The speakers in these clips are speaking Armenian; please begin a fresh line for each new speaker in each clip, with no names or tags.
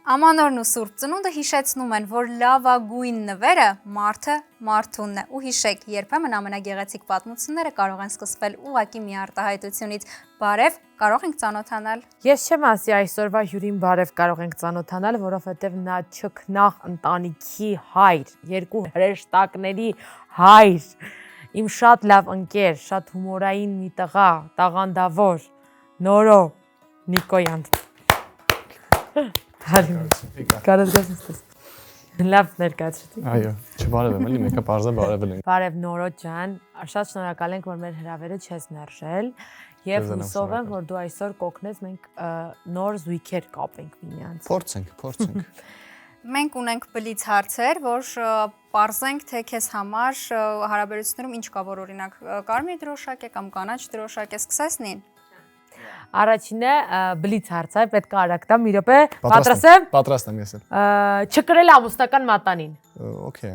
Ամանորն ու Սուրբ Ծնունդը հիշեցնում են, որ լավագույն նվերը մարդը մարդունն է։ Ու հիշեք, երբեմն ամենագեղեցիկ պատմությունները կարող են սկսվել ուղղակի մի արտահայտությունից։ Բարև, կարող ենք ծանոթանալ։
Ես չեմ ասի այսօրվա հյուրին բարև կարող ենք ծանոթանալ, որովհետև նա չքնաղ ընտանիքի հայր, երկու հրեշտակների հայր, իմ շատ լավ ընկեր, շատ հումորային մի տղա, տաղանդավոր, Նորո Նիկոյան։ Կարոտ գասստես։ Լավ ներկայացրեցի։
Այո, չբարև եմ, էլի մեկը բարձր բարևել ենք։
Բարև Նորո ջան, շատ շնորհակալ ենք, որ մեր հրավերը չես մերժել եւ հուսով եմ, որ դու այսօր կօգնես մենք նոր զույգեր կապենք միմյանց։
Փորձենք։
Մենք ունենք բլից հարցեր, որ պարզենք, թե քեզ համար հարաբերություններում ինչ կա, որ օրինակ կարմիր դրոշակ է կամ կանաչ դրոշակ է, սկսես նին։
Առաջինը բլից հարց է, պետք է արագ տամ, մի րոպե, պատրաստ եմ։
Պատրաստ եմ ես էլ։
Չկրել ամուսնական մատանին։
Okay։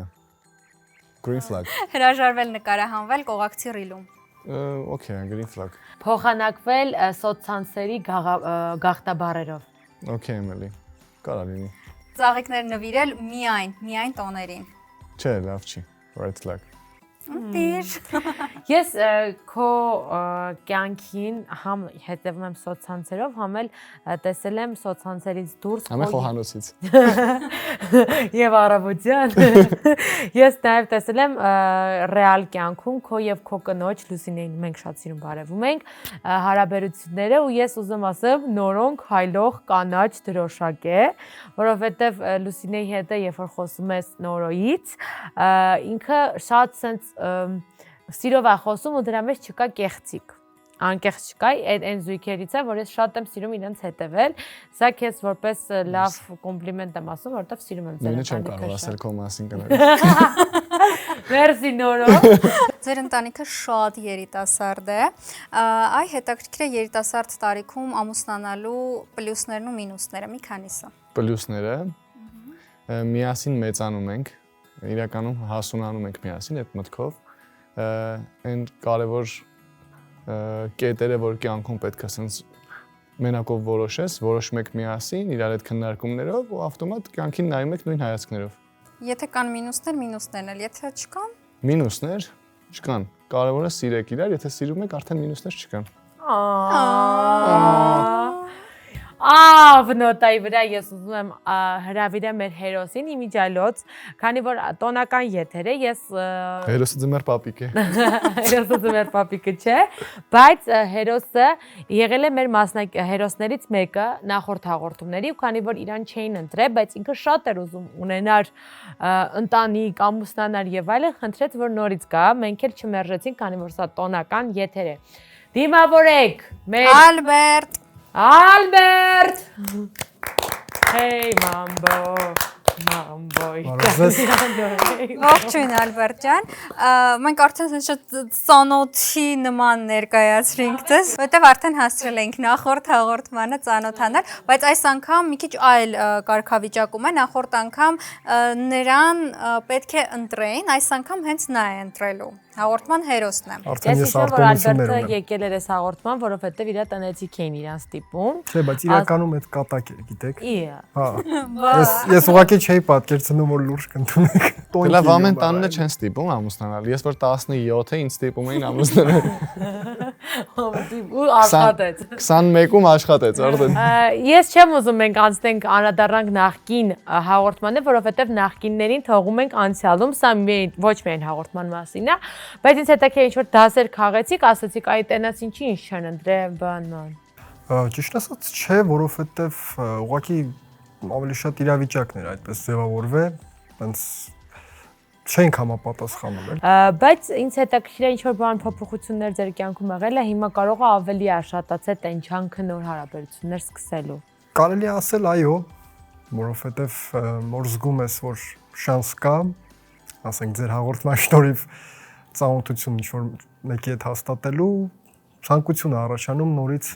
Green flag։
Հրաժարվել նկարահանվել կողակցի ռիլում։
Okay, green flag։
Փոխանակվել սոցցանցերի գաղթաբառերով։
Okay, էլի։ Կարա լինի։
Ծաղիկներ նվիրել միայն տոներին։
Չէ, լավ չի։ Red flag։
Դիր։
Ես քո կյանքին համ հետևում եմ սոցցանցերով, համ էլ տեսել եմ սոցցանցերից դուրս
Համ խոհանոցից։
Եվ առավոտյան ես նաև տեսել եմ ռեալ կյանքում քո եւ քո կնոջ Լուսինեին մենք շատ սիրուն բարևում ենք հարաբերությունները ու ես ուզում ասեմ նորոնք հայլող կանաչ դրոշակ է, որովհետեւ Լուսինեի հետ երբ որ խոսում ես Նորոից, ինքը շատ sense սիրով է խոսում ու դրա մեջ չկա կեղծիկ, անկեղծ չկա, այն զույգերից է, որ ես շատ եմ սիրում իրենց հետևել, սա քեզ որպես լավ կոմպլիմենտ եմ ասում, որովհետև սիրում եմ ձեր
ընտանիքը։ Նույնը չեմ կարող ասել քո մասին կնոջ։
Մերսի Նորո։
Ձեր ընտանիքը շատ երիտասարդ է, այ հետաքրքիր է երիտասարդ տարիքում ամուսնանալու պլյուսներն ու մինուսները, մի քանիսը։
Պլյուսները միասին մեծանում ենք, իրականում հասունանում ենք միասին այդ մտքով, այն կարևոր կետերը, որ կյանքում պետք է սենց մենակով որոշում եք միասին, իրար այդ քննարկումներով ու ավտոմատ կյանքին նայում եք նույն հայացքներով։
Եթե կան մինուսներն էլ, եթե չկան։
Մինուսներ չկան, կարևորը սիրեք իրար, եթե սիրում եք, արդեն մինուսներ չկան։
Վնոտայի վրա ես ուզում եմ հրավիրեմ մեր հերոսին իմիջիալոց, քանի որ տոնական եթեր է, ես
Հերոսը ձմեր պապիկ է։
Հերոսը ձմեր պապիկը չէ, բայց հերոսը եղել է մեր հերոսներից մեկը նախորդ հաղորդումների, ու քանի որ իրան չէին ընտրել, բայց ինքը շատ էր ուզում ունենար ընտանիք, ամուսնանար եւ այլն, խնդրեց, որ նորից գա, մենք էլ չմերժեցինք, քանի որ սա տոնական եթեր է։ Դիմավորեք մեր Albert! Hey, Mambo.
Ողջույն Ալբերտ ջան, մենք արդեն շատ ծանոթի նման ներկայացրինք ձեզ, որտեղ արդեն հասցրել ենք նախորդ հաղորդմանը ծանոթանալ, բայց այս անգամ մի քիչ այլ կարգավիճակում է, նախորդ անգամ նրան պետք է ընտրեին, այս անգամ հենց նա է ընտրելու։ Հաղորդման հերոսն է։
Ես հիշում որ Ալբերտը եկել էր այս հաղորդման, որովհետև իր տնեցիք էին իրան ստիպում։
Չէ, բայց իրականում այդ կատակ է, գիտեք։
Հա։
Ես ուղղակի չէի պատկերացնում, որ լուրջ կընդունեք։
Լավ, ամեն տանն չեն ստիպում ամուսնանալ։ Ես որ 17 ինձ ստիպում էին ամուսնանալ։
Ու աշխատեց։
21-ում աշխատեց արդեն։
Ես չեմ ուզում մենք անցնենք անդրադառնանք նախկին հաղորդմանը, որովհետև նախկիններին թողում ենք անցյալում, սա ոչ միայն հաղորդման մասին է, բայց ինձ հետաքրքիր ինչ-որ դասեր քաղեցիք, ասացիք այ տենաս ինչի ինչ չեն ընտրել, բան։
Ճիշտ ասած, չէ, որովհետև ուղղակի ավելի շատ իրավիճակներ այդպես ձևավորվել, այնց չենք համապատասխանում էլ։
Բայց ինձ հետաքրքիր է ինչ-որ բան փոփոխություններ ձեր կյանքում եղել է, հիմա կարող է ավելի աշատացել տենչանքը նոր հարաբերություններ սկսելու։
Կարելի է ասել այո, որովհետև որ զգում ես, որ շանս կա, ասենք ձեր հաղորդման շնորհիվ ծանոթություն ինչ-որ մեկի հետ հաստատելու ցանկություն է առաջանում նորից։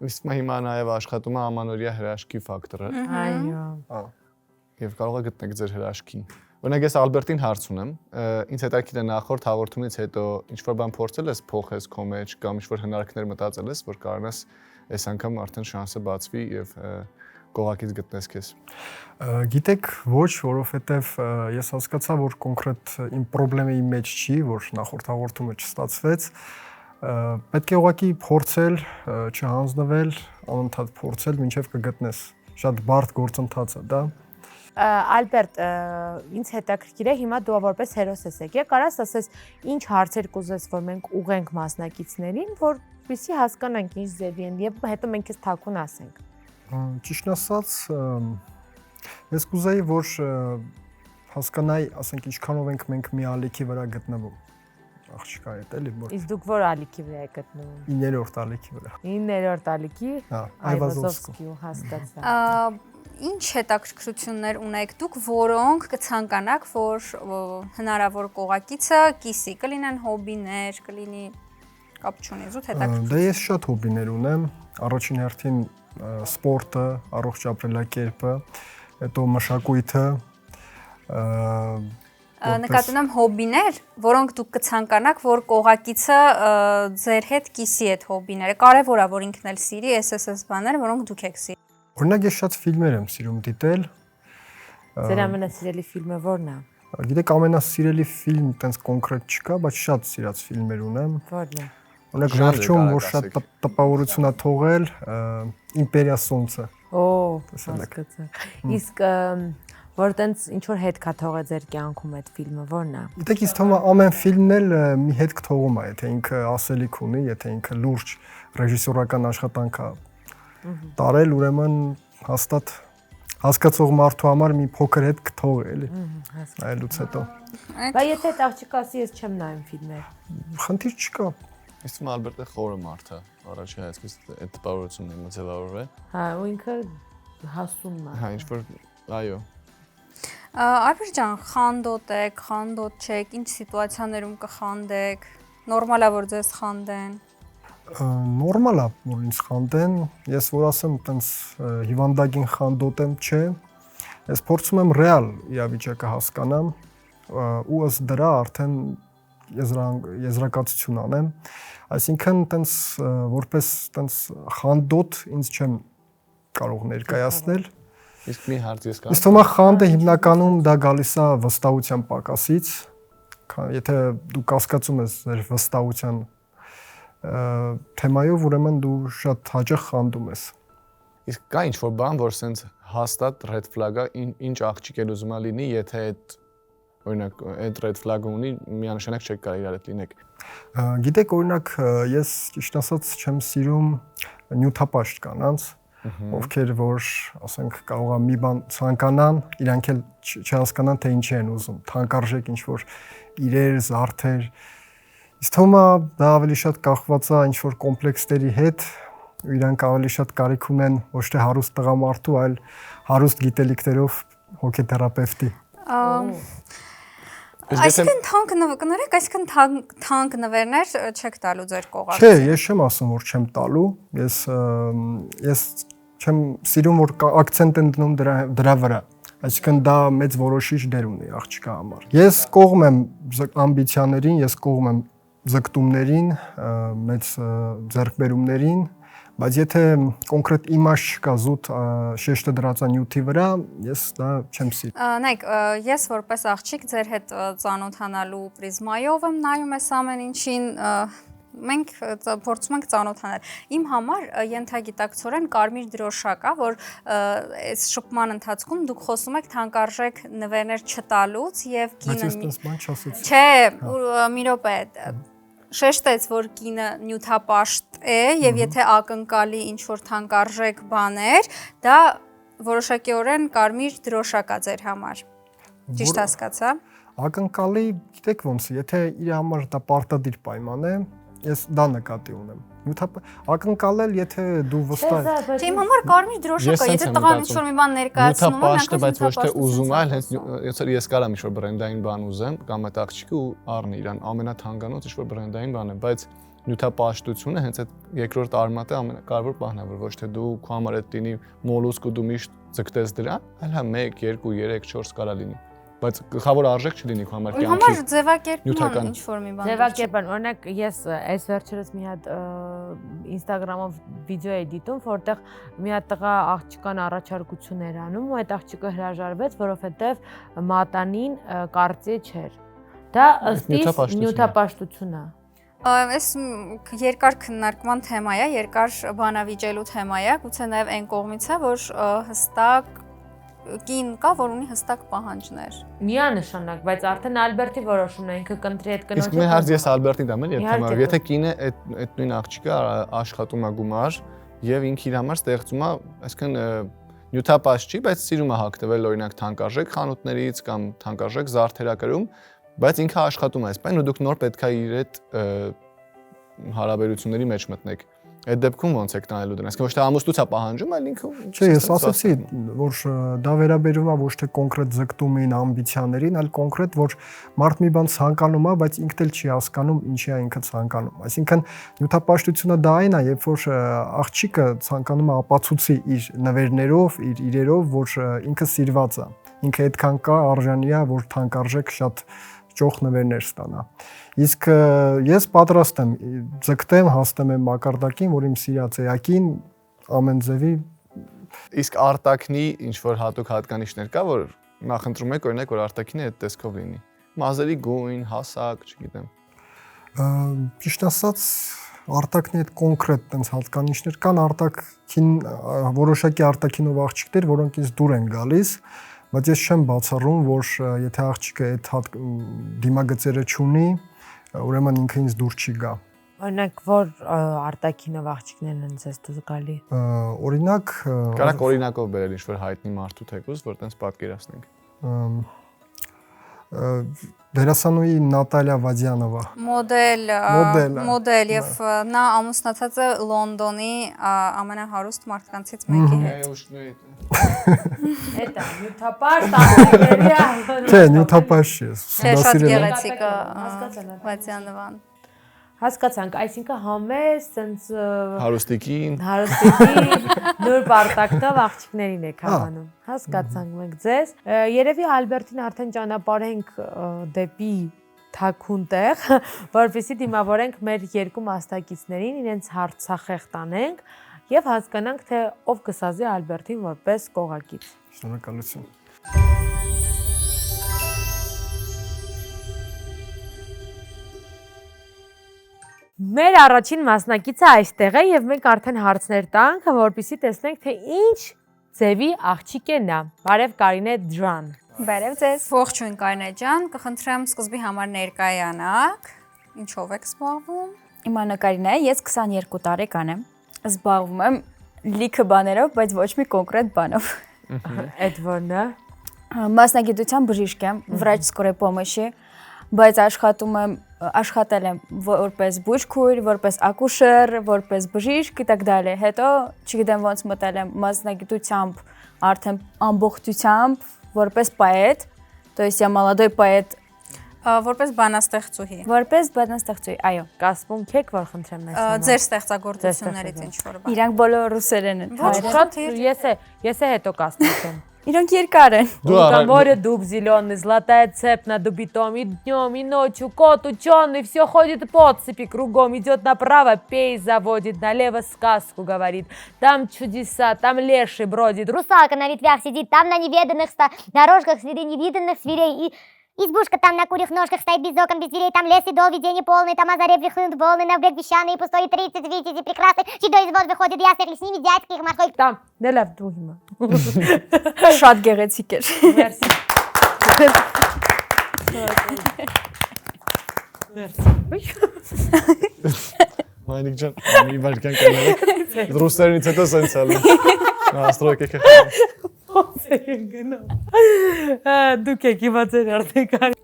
Իսկ հիմա նաև աշխատում է ամանորյա հրաշքի ֆակտորը։
Այո։
Եվ կարող եք գտնել ձեր հրաշքին։ Օրինակ ես Ալբերտին հարց ունեմ, ինձ հետաքրքիր է նախորդ հաղորդումից հետո ինչ-որ բան փորձել ես փոխես քո մեջ կամ ինչ-որ հնարքներ մտածել ես, որ կարողանաս այս անգամ արդեն շանսը բացվի եւ կողակից գտնես քեզ։
Գիտեք, ոչ, որովհետև ես հասկացա, որ կոնկրետ իմ խնդրի մեջ չի, որ նախորդ հաղորդումը չստացվեց։ Պետք է ուղղակի փորձել, չհանձնվել, անընդհատ փորձել, մինչև կգտնես։ Շատ բարդ գործընթաց է դա։
Ալբերտ, ինձ հետաքրքիր է հիմա դու որպես հերոս ես եկել, կարաս ասես ինչ հարցեր կուզես, որ մենք ուղենք մասնակիցներին, որպեսզի հասկանանք ինչ ձևի են եւ հետո մենք էս թաքուն ասենք։
Ճիշտ ասած, ես կուզեի, որ հասկանայի, ասենք, ինչքանով ենք մենք մի ալիքի վրա գտնվում։ Աղջիկա հետ էլի, որ
Իսկ դուք որ ալիքի վրա եք գտնվում։
9-րդ ալիքի վրա։
9-րդ ալիքի։
Հա, Այվազովսկի։
Հասկացա։
Ինչ հետաքրքրություններ ունեք դուք, որոնք կցանկանաք, որ հնարավոր կողակիցը կիսի, կլինեն հոբիներ, կլինի կապ չունի, զուտ հետաքրքրություն։
Դե ես շատ հոբիներ ունեմ, առաջին հերթին սպորտը, առողջ ապրելակերպը, հետո մշակույթը,
Նկատի ունեմ հոբիներ, որոնք դուք կցանկանաք, որ կողակիցը ձեր հետ կիսի այդ հոբիները։ Կարևոր է, որ ինքն էլ սիրի SSS բաները, որոնք դուք եք սիրում։
Օրինակ ես շատ ֆիլմեր եմ սիրում դիտել։
Ձեր ամենասիրելի ֆիլմը ո՞րն է։
Գիտեք, ամենասիրելի ֆիլմ տենց կոնկրետ չկա, բայց շատ սիրած ֆիլմեր ունեմ։
Ո՞րն է։
Օրինակ վերջում, որ շատ տպավորություն է թողել, Իմպերիա Սոնցը։
Օ, հասկացա։ Իսկ որ տենց ինչ որ հետ կա թողել ձեր կյանքում այդ ֆիլմը ո՞րն է։
Գիտեք, ինձ թվում է ամեն ֆիլմն էլ մի հետք թողում է, եթե ինքը ասելիք ունի, եթե ինքը լուրջ ռեժիսորական աշխատանք է տարել, ուրեմն հաստատ հասկացող մարդու համար մի փոքր հետ կթողի էլի։ Այլուց հետո։
Բայց եթե այդ աղջիկը ասի ես չեմ նայում ֆիլմեր։
Խնդիր չկա։
Իսկ ում Ալբերտը խորը մարդ է, առաջի հայացքից այդ տպավորությունն է ձևավորվել։
Հա, ու ինքը հասունն է։
Հա, ինչ որ այո։
Ալբերտ ջան, խանդոտ եք, խանդոտ չեք, ինչ սիտուացիաներում կխանդեք, նորմալ է որ ձեզ խանդեն։
Նորմալ է, որ ինձ խանդեն, ես որ ասեմ, տենց հիվանդագին խանդոտ եմ, չէ։ Ես փորձում եմ ռեալ իրավիճակը հասկանամ ու ըստ դրա արդեն եզրակացություն անեմ, այսինքն տենց որպես տենց խանդոտ ինձ չեմ կարող ներկայացնել։
Իսկ մի հարց ես
Իսկ թվում է խանդը հիմնականում դա գալիս է վստահության պակասից, եթե դու կասկածում ես ձեր վստահության թեմայով, ուրեմն դու շատ հաճախ խանդում ես։
Իսկ կա ինչ-որ բան, որ սենց հաստատ red flag-ը ինչ աղջիկ էլ ուզում է լինի, եթե այդ օրինակ այդ red flag-ը ունի, միանշանակ չեք կարող իրար հետ լինեք։
Գիտեք, օրինակ ես ճիշտ ասած չեմ սիրում նյութապաշտ կանանց, ովքեր որ, ասենք, կարող է մի բան ցանկանան, իրանք էլ չհասկանան թե ինչ են ուզում, թանկարժեք ինչ որ իրեր, զարդեր։ Իսկ թվում է դա ավելի շատ կախված է ինչ որ կոմպլեքսների հետ, ու իրանք ավելի շատ կարիք ունեն ոչ թե հարուստ տղամարդու, այլ հարուստ գիտելիքներով հոգեթերապևտի։
Այսինքն թանկ կներեք, այսինքն թանկ նվերներ չեք տալու ձեր կողակից։
Չէ, ես չեմ ասում, որ չեմ տալու, ես չեմ սիրում, որ ակցենտ են դնում դրա վրա, այսինքն դա մեծ որոշիչ դեր ունի աղջկա համար։ Ես կողմ եմ ամբիցիաներին, ես կողմ եմ ձգտումներին, մեծ ձեռքբերումներին, բայց եթե կոնկրետ իմաստ չկա զուտ շեշտը դրած է նյութի վրա, ես դա չեմ սիրում։
Նայեք, ես որպես աղջիկ ձեր հետ ծանոթանալու պրիզմայով եմ նայում այս ամեն ինչին, մենք փորձում ենք ծանոթանալ։ Իմ համար ենթագիտակցորեն կարմիր դրոշակ է, որ այս շփման ընթացքում դուք խոսում եք թանկարժեք նվերներ չտալուց եւ
Բայց ես տես բան չասեցի։
Չէ, մի րոպե, շեշտեց, որ կինը նյութապաշտ է եւ եթե ակնկալի ինչ որ թանկարժեք բաներ, դա որոշակիորեն կարմիր դրոշակ է ձեր համար։ Ճիշտ հասկացա։
Ակնկալի, գիտեք ոնց է, եթե իր համար դա պարտադիր պայման է, ես դա նկատի ունեմ։ Ակնկալել, եթե դու վստահ ես։
Չէ, իմ համար կարմիր դրոշակ է, եթե տղան ինչ-որ մի բան ներկայացնում է,
նյութապաշտը, բայց ոչ թե ուզում է, այլ հենց ես կարամ ինչ-որ բրենդային բան ուզեմ, կամ այդ աղջիկը ու առնի իրան ամենաթանկանոց ինչ-որ բրենդային բան է, բայց նյութապաշտությունը հենց այդ երկրորդ արմատը ամենակարևոր բանն է, որ ոչ թե դու քո համար այդ լինի մոլուսկ ու դու միշտ ձգտես դրան, այլ հա 1, 2, 3, 4 կարա լինի։ բայց գլխավոր արժեք չլինի քո համար
Համար
կյանքի։
ձևակերպման
նյութական։
ինչ որ մի բան։
Ձևակերպան, օրինակ ես այս վերջերս մի հատ Instagram-ով վիդեո էի դիտում, որտեղ մի հատ տղա աղջկան առաջարկություն էր անում, ու այդ աղջիկը հրաժարվեց, որովհետև մատանին կարծի չէր։ Դա ըստ իս նյութապաշտություն է։
Այս երկար քննարկման թեմա է, երկար բանավիճելու թեմա է, գուցե նաև այն կողմից է, որ հստակ կին կա, որ ունի հստակ պահանջներ։
Միանշանակ, բայց արդեն Ալբերտի որոշումն է, ինքը կընտրի այդ կնոջը։
Իսկ մեր հարց ես Ալբերտին դամ եմ թեմա, եթե կինը այդ նույն աղջիկը աշխատում է գումար եւ ինքը իր համար ստեղծում է, այսինքն նյութապաշտ չի, բայց սիրում է հագտվել օրինակ թանկարժեք խանութներից կամ թանկարժեք զարդերակրում, բայց ինքը աշխատում է այսպես, ու դուք նոր պետք է իր այդ հարաբերությունների մեջ մտնեք։ Այդ դեպքում ոնց եք տանելու դրան։ Այսինքն ոչ թե ամուսնուց է պահանջում, այլ ինքը
Չէ, ես ասացի, որ դա վերաբերում է ոչ թե կոնկրետ ձգտումին, ամբիցիաներին, այլ կոնկրետ, որ մարդ մի բան ցանկանում է, բայց ինքն էլ չի հասկանում ինչի է ինքը ցանկանում։ Այսինքն նյութապաշտությունը դա այն է, երբ որ աղջիկը ցանկանում է ապացուցի իր նվերներով, իր իրերով, որ ինքը սիրված է։ Ինքը այդքան կա արժանի է, որ թանկարժեք շատ ճոխ նվերներ ստանա։ Իսկ ես պատրաստ եմ ձգտեմ, հասնեմ այն մակարդակին, որ իմ սիրած էակին ամեն ձևի
Իսկ արտակնի ինչ որ հատուկ հատկանիշներ կա, որ նախընտրում եք օրինակ որ արտակինը այդ տեսքով լինի։ Մազերի գույն, հասակ, չգիտեմ։
Ճիշտ ասած արտակնի այդ կոնկրետ տենց հատկանիշներ կան, արտակին որոշակի արտակինով աղջիկներ, որոնք ինձ դուր են գալիս, բայց ես չեմ բացառում, որ եթե աղջիկը այդ դիմագծերը չունի, ուրեմն ինքը ինձ դուր չի գա։
Օրինակ, որ արտակինով աղջիկներն են ձեզ դուր գալի։
Օրինակ,
Կարակ օրինակով բերել ինչ որ հայտնի մարդու թեկուզ, որ տենց պատկերացնենք։
Դերասանուհի Նատալիա Վադյանովա։
Մոդել եւ նա ամուսնացած է Լոնդոնի ամենահարուստ մարդկանցից մեկի հետ։
Էտա նյութապաշտ աղջիկների։
Չէ, նյութապաշտ չի։
Չէ, շատ գեղեցիկ է Վադյանովան։
Հասկացանք, այսինքն համես, սենց
Հարուստիկին
նոր պարտակտով աղջիկներին եք հավանում։ Հասկացանք մենք ձեզ։ Երևի Ալբերտին արդեն ճանապարհենք դեպի թաքուն տեղ, որովհետեւ դիմավորենք մեր երկու մասնակիցներին, իրենց հարցախեղ տանենք եւ հասկանանք, թե ով կսազի Ալբերտին որպես կողակից։
Շնորհակալություն։
Մեր առաջին մասնակիցը այստեղ է եւ մենք արդեն հարցներ տանք, որպեսզի տեսնենք, թե ինչ ձևի աղջիկ է նա։ Բարև Կարինե ջան։
Բարև ձեզ։ Ողջույն Կարինե ջան, կխնդրեմ սկզբի համար ներկայանաք։ Ինչով եք զբաղվում։
Իմ անունը Կարինե է, ես 22 տարեկան եմ։ Զբաղվում եմ լիքը բաներով, բայց ոչ մի կոնկրետ բանով։
Այդ որն է։
Մասնագիտության բժիշկ եմ, վրաչ скорой помощи, բայց աշխատել եմ որպես բուժքույր, որպես ակուշեր, որպես բժիշկ и так далее։ Հետո, չգիտեմ ոնց մտել եմ մասնագիտությամբ արդեն ամբողջությամբ որպես պոետ, то есть я молодой поэт,
որպես բանաստեղծուհի։
որպես բանաստեղծուհի, այո։
Կասպունք եք, որ խնդրեմ մեզ։
Ձեր ստեղծագործություններից ինչ որ բան։
Իրանք բոլորը ռուսերեն են։
Շատ ես է հետո կասպունք եմ։
Իրանք երկար են։
Море дуб зеленый, золотая цепь над убитом, и днем, и ночью кот ученый, все ходит по цепи кругом, идет направо, пей заводит, налево сказку говорит. Там чудеса, там леший бродит.
Русалка на ветвях сидит, там на неведанных дорожках среди невиданных зверей. И избушка там на курьих ножках стоит без окон, без дверей. Там лес и дол, видение полный, там озаре прихлынут волны, на брег песчаный и пустой 30 видите, прекрасный. Чудой из воды выходит ясный, с ними дядька их морской.
Там, нелав դու հիմա։
Շատ գեղեցիկ էր։
Մերսի։
Մայնիկ ջան, մի վարքան կներեք։ Ռուսերենից հետո սենց ալու։ Աստրոյք եք։
Դուք եք իմացել արդեն։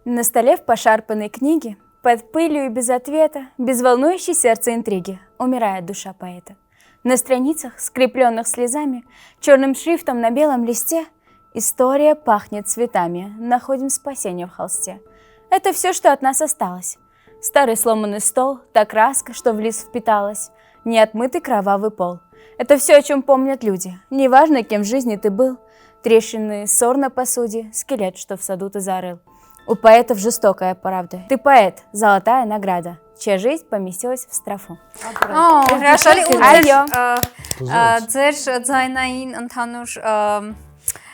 На столе в пошарпанной книге, под пылью и без ответа, без волнующей сердце интриги, умирает душа поэта. На страницах, скрепленных слезами, черным шрифтом на белом листе, история пахнет цветами, находим спасение в холсте. Это все, что от нас осталось. Старый сломанный стол, та краска, что в лист впиталась, неотмытый кровавый пол. Это все, о чем помнят люди. Неважно, кем в жизни ты был, трещины, ссор на посуде, скелет, что в саду ты зарыл. У поэтов жестокая правда. Ты поэт, золотая награда, чья жизнь поместилась в строфу.
հրաշալի ու
Այո։
ձեր ձայնային ընդհանուր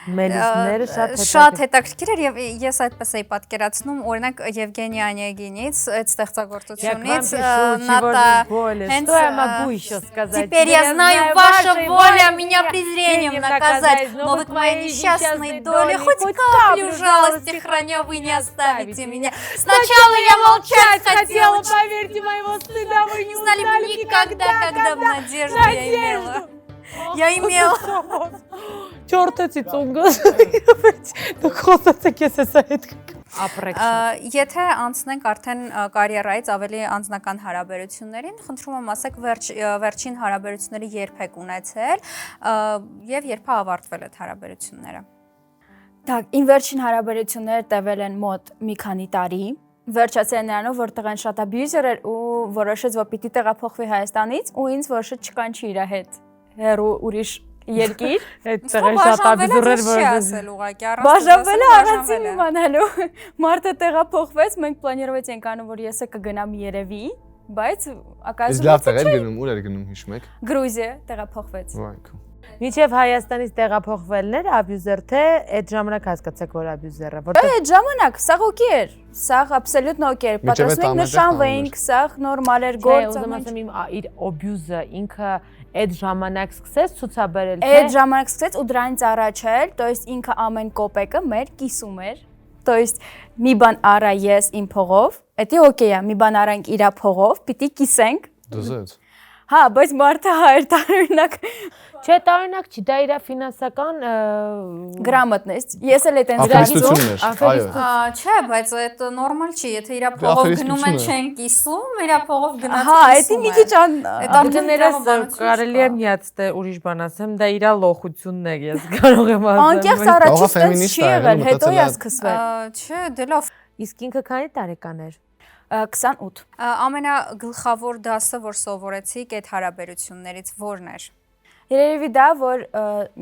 Մելիսները
շատ հետաքրքիր էր եւ ես այդպես էի պատկերացնում օրինակ Եվգենի Անյագինից այդ ստեղծագործությունից
Что я могу еще сказать?
Теперь я знаю, ваша воля меня презрением наказать, но вы к моей несчастной доле хоть каплю жалости храня, вы не оставите меня. Сначала я молчать хотела,
поверьте, моего стыда вы не
знали бы никогда, когда в надежду я имела. Я имела.
Չորտեցի ծունգս։ Դու խոսացեք ես էսա հետ ապրեք։
Եթե անցնենք արդեն կարիերայից ավելի անձնական հարաբերություններին, խնդրում եմ ասեք վերջին հարաբերությունների երբ եք ունեցել եւ երբ ավարտվել այդ հարաբերությունները։
Так, իմ վերջին հարաբերությունները տևել են մոտ մի քանի տարի։ Վերջացել են նրանով, որ տղան շատ աբյուզեր էր ու որոշեց, որ պիտի տեղափոխվի Հայաստանից ու ինձ որոշեց չկանչի իր հետ հեռու ուրիշ երկիր։
Այդ տեղը շատ աբյուզեր էր, որ
ասել ուղղակի առանց
Բաժանվել է առանցին իմանալու։ Մարդը տեղափոխվեց, մենք պլանիրովեցինք անում, որ ես կգնամ երևի, բայց
Իսկ լավ տեղ էր գնում, ուր էր գնում հիշում եք։
Գրուզիա տեղափոխվեց։
Վայ։
Մինչև Հայաստանից տեղափոխվելներ աբյուզեր թե այդ ժամանակ հասկացեք որ աբյուզերը որտեղ
Այդ ժամանակ սաղ օկե էր, սաղ աբսոլյուտն օկե էր, պատասխանենք նշանվեինք, սաղ նորմալ էր գործը։
Ուզում ասեմ իմ իր աբյուզը ինքը այդ ժամանակ սկսեց ցուցաբերել թե
Այդ ժամանակ սկսեց ու դրանից առաջ էր, то есть ինքը ամեն կոպեկը մեր կիսում էր, то есть մի բան արա ես իմ փողով, դա օկեյ է, մի բան արանք իր փողով, պիտի կիսենք։
Դուզեց։
Հա, բայց մարդը հայր տարօրինակ
Չէ, տարօրինակ չի, դա իր ֆինանսական
գրամատնես։ Ես էլ այդտենց
Այո։
Չէ, բայց այդ նորմալ չի, եթե իր փողով գնում են չեն կիսում, իր փողով գնացի։
Հա, դա մի քիչ
աբյուզերս կարելի է միած թե ուրիշ բան ասեմ, դա իր լոխությունն է, ես կարող եմ ասեմ։
Անկեղծ առաջից տենց չի եղել, հետո է սկսվել։
Չէ, դե լավ։
Իսկ ինքը քանի տարեկան էր։
28
Ամենագլխավոր դասը, որ սովորեցիք այդ հարաբերություններից որն էր։
Երևի դա, որ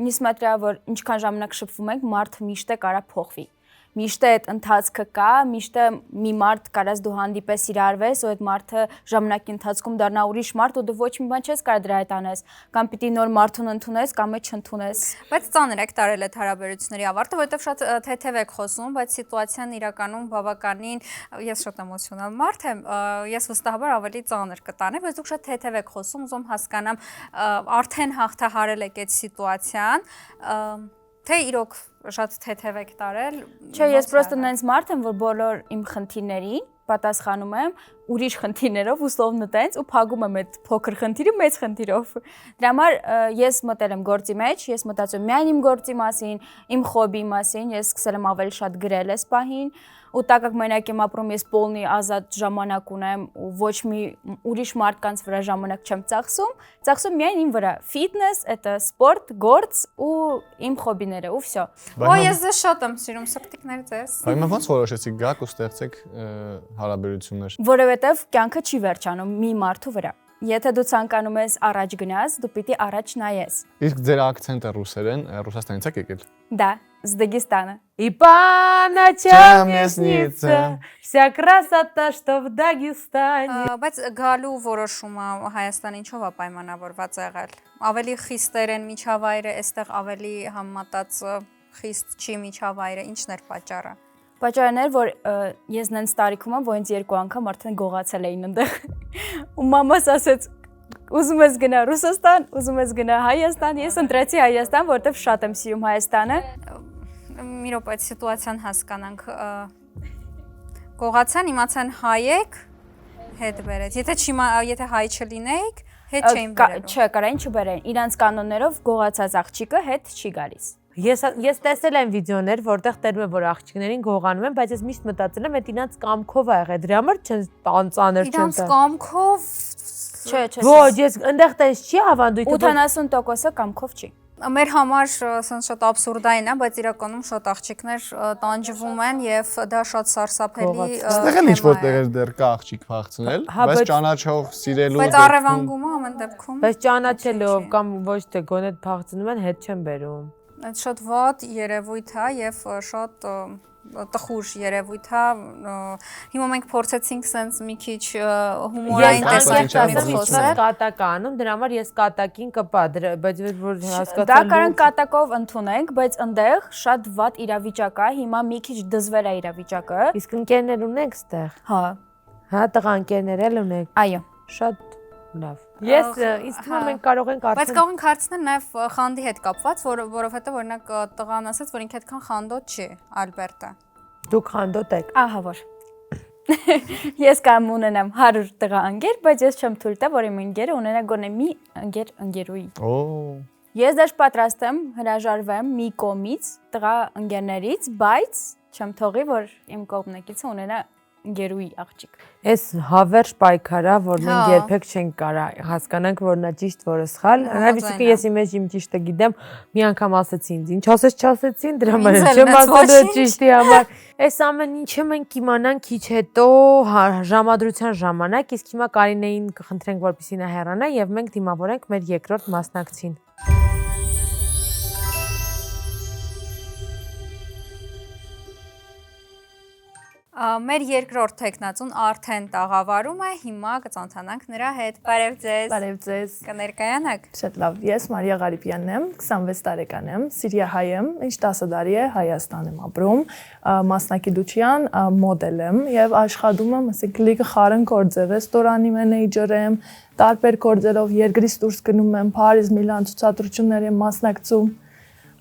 նիսմատրա, որ ինչքան ժամանակ շփվում ենք, մարդը միշտ է կարա փոխվի։ Միշտ է այդ ընթացքը կա, միշտ է մի մարդ կարաս դու հանդիպես իրարվես, ու այդ մարդը ժամանակի ընթացքում դառնա ուրիշ մարդ, ու դու ոչ մի բան չես կարող դրա հետ անես, կամ պիտի նոր մարդուն ընդունես, կամ չընդունես։
Բայց ծանր եք տարել այդ հարաբերությունների ավարտը, որովհետև շատ թեթև եք խոսում, բայց սիտուացիան իրականում բավականին ես շատ էմոցիոնալ մարդ եմ, ես վստահաբար ավելի ծանր կտանեմ, բայց դուք շատ թեթև եք խոսում, ուզում հասկանամ, արդեն հաղթահարել եք այդ սիտուացիան, թե իրոք շատ թեթև եք տարել։
Չէ, ես պրոստը նենց մարդ եմ, որ բոլոր իմ խնդիրներին պատասխանում եմ ուրիշ խնդիրներով условно տենց ու փակում եմ այդ փոքր խնդիրը մեծ խնդիրով։ Դրա համար ես մտել եմ գործի մեջ, ես մտածում միայն իմ գործի մասին, իմ խոբի մասին, ես սկսել եմ ավելի շատ գրել այս պահին, ու так как մենակ եմ ապրում, ես полный ազատ ժամանակ ունեմ ու ոչ մի ուրիշ մարդկանց վրա ժամանակ չեմ ծախսում միայն իմ վրա։ Ֆիթնես, это спорт, գործ ու իմ խոբիները ու всё։
Օ, ես շատ եմ սիրում սպտիկներ ձեզ։
Բայց ոնց որոշեցիք գաք ու ստեղծեք հարաբերություններ։
Որովհետև կյանքը չի վերջանում մի մարդու վրա։ Եթե դու ցանկանում ես առաջ гнաս, դու պիտի առաջ նայես։
Իսկ ձեր акցենտը ռուսերեն, Ռուսաստանից եք եկել։
Да, с Дагестана.
И по ночам мне снится вся красота, что в Дагестане.
Բայց գալու որոշումը Հայաստան ինչով է պայմանավորված եղել։ Ավելի խիստեր են միջավայրը, այստեղ ավելի համատած խիստ չի միջավայրը, ինչն էր պատճառը։
Պատճառն էր, որ ես նենց տարիքում եմ, որ ինձ երկու անգամ արդեն գողացել էին այնտեղ։ Ու մամաս ասեց, ուզում ես գնա Ռուսաստան, ուզում ես գնա Հայաստան, ես ընտրեցի Հայաստան, որովհետև շատ եմ սիրում Հայաստանը։
Մի րոպե այդ սիտուացիան հասկանանք։ Գողացան, իմացան հայ եք, հետ բերեց։ Եթե հայ չլինեիք, հետ չէին բերելու։
Չէ, կարային չբերեն։ Իրանց կանոններով գողացած աղջիկը հետ չի գալիս։
Ես տեսել եմ վիդեոներ, որտեղ տերում է որ աղջիկներին գողանում են, բայց ես միշտ մտածել եմ, այդ իրանց կամքով է եղել, դրա համար չեն ծանր չեն։
Իրանց կամքով
Չէ։
Ոչ, ես այնտեղ տես չի ավանդույթը
80%-ը կամքով չի։
Մեր համար ասենց շատ абսուրդային է, բայց իրականում շատ աղջիկներ տանջվում են եւ դա շատ սարսափելի
Այստեղ էլ ինչ-որ տեղեր դեռ կա աղջիկ փախցնել, բայց ճանաչող, սիրելու
Բայց առևանգումը ամեն դեպքում։
Բայց ճանաչելով կամ ոչ թե գոնե փախցնում են, հետ չեն բերում։
Այդ շատ վատ երևույթ է եւ շատ տխուր երևույթ է։ Հիմա մենք փորձեցինք sense մի քիչ հումորային տեսակետից խոսել։
Կատականում, դրա համար ես կատակին կպա, բայց որ հասկացա։
Դա կարան կատակով ընդունենք, բայց այնտեղ շատ վատ իրավիճակ է, հիմա մի քիչ դզվել է իրավիճակը։
Իսկ ընկերներ ունեք ստեղ։
Հա,
Հա, տղա ընկերներ էլ ունեք։
այո։
Շատ լավ։ Ես ինձ թվում է մենք կարող ենք
Բայց կարող ենք հարցնել նաև խանդի հետ կապված, որովհետեւ օրինակ տղան ասաց, որ ինքը այդքան խանդոտ չի, Ալբերտը։
Դուք խանդոտ եք։
Ահա որ։ Ես կամ ունենամ 100 տղա ընկեր, բայց ես չեմ թույլ տա, որ իմ ընկերը ունենա գոնե մի ընկերուի։
Օ,
Ես դեռ պատրաստ եմ հրաժարվեմ մի կողմից տղա ընկերներից, բայց չեմ թողի, որ իմ կողմնակիցը ունենա ընկերուի աղջիկ։
Այս հավերժ պայքարա, որ մենք երբեք չենք կարա հասկանանք, որ նա ճիշտ, որը սխալ։ Հնարավորինս ես իմ ճիշտը գիտեմ, մի անգամ ասեցի ինձ, ինչ ասես չասեցին, դրա համար չեմ ասել ճիշտի համար։ Այս ամեն ինչը մենք իմանանք քիչ հետո ժամադրության ժամանակ, իսկ հիմա Կարինեին կխնդրենք, որպեսզի նա հեռանա եւ մենք դիմավորենք մեր երկրորդ մասնակցին։
Մեր երկրորդ տեխնացուն արդեն տաղավարում է, հիմա կծանոթանանք նրա հետ։ Բարև ձեզ։
Բարև ձեզ։
Կներկայանաք։
Շատ լավ։ Ես Մարիա Ղարիպյանն եմ, 26 տարեկան եմ, Սիրիահայ եմ, ինչ 10 տարի է Հայաստան եմ ապրում, մասնակցության մոդել եմ եւ աշխատում եմ, ասենք լիքը խարն գործեր, ռեստորանի մենեջեր եմ, տարբեր գործերով երկրից դուրս գնում եմ, Փարիզ, Միլան ցուցադրություններ եմ մասնակցում։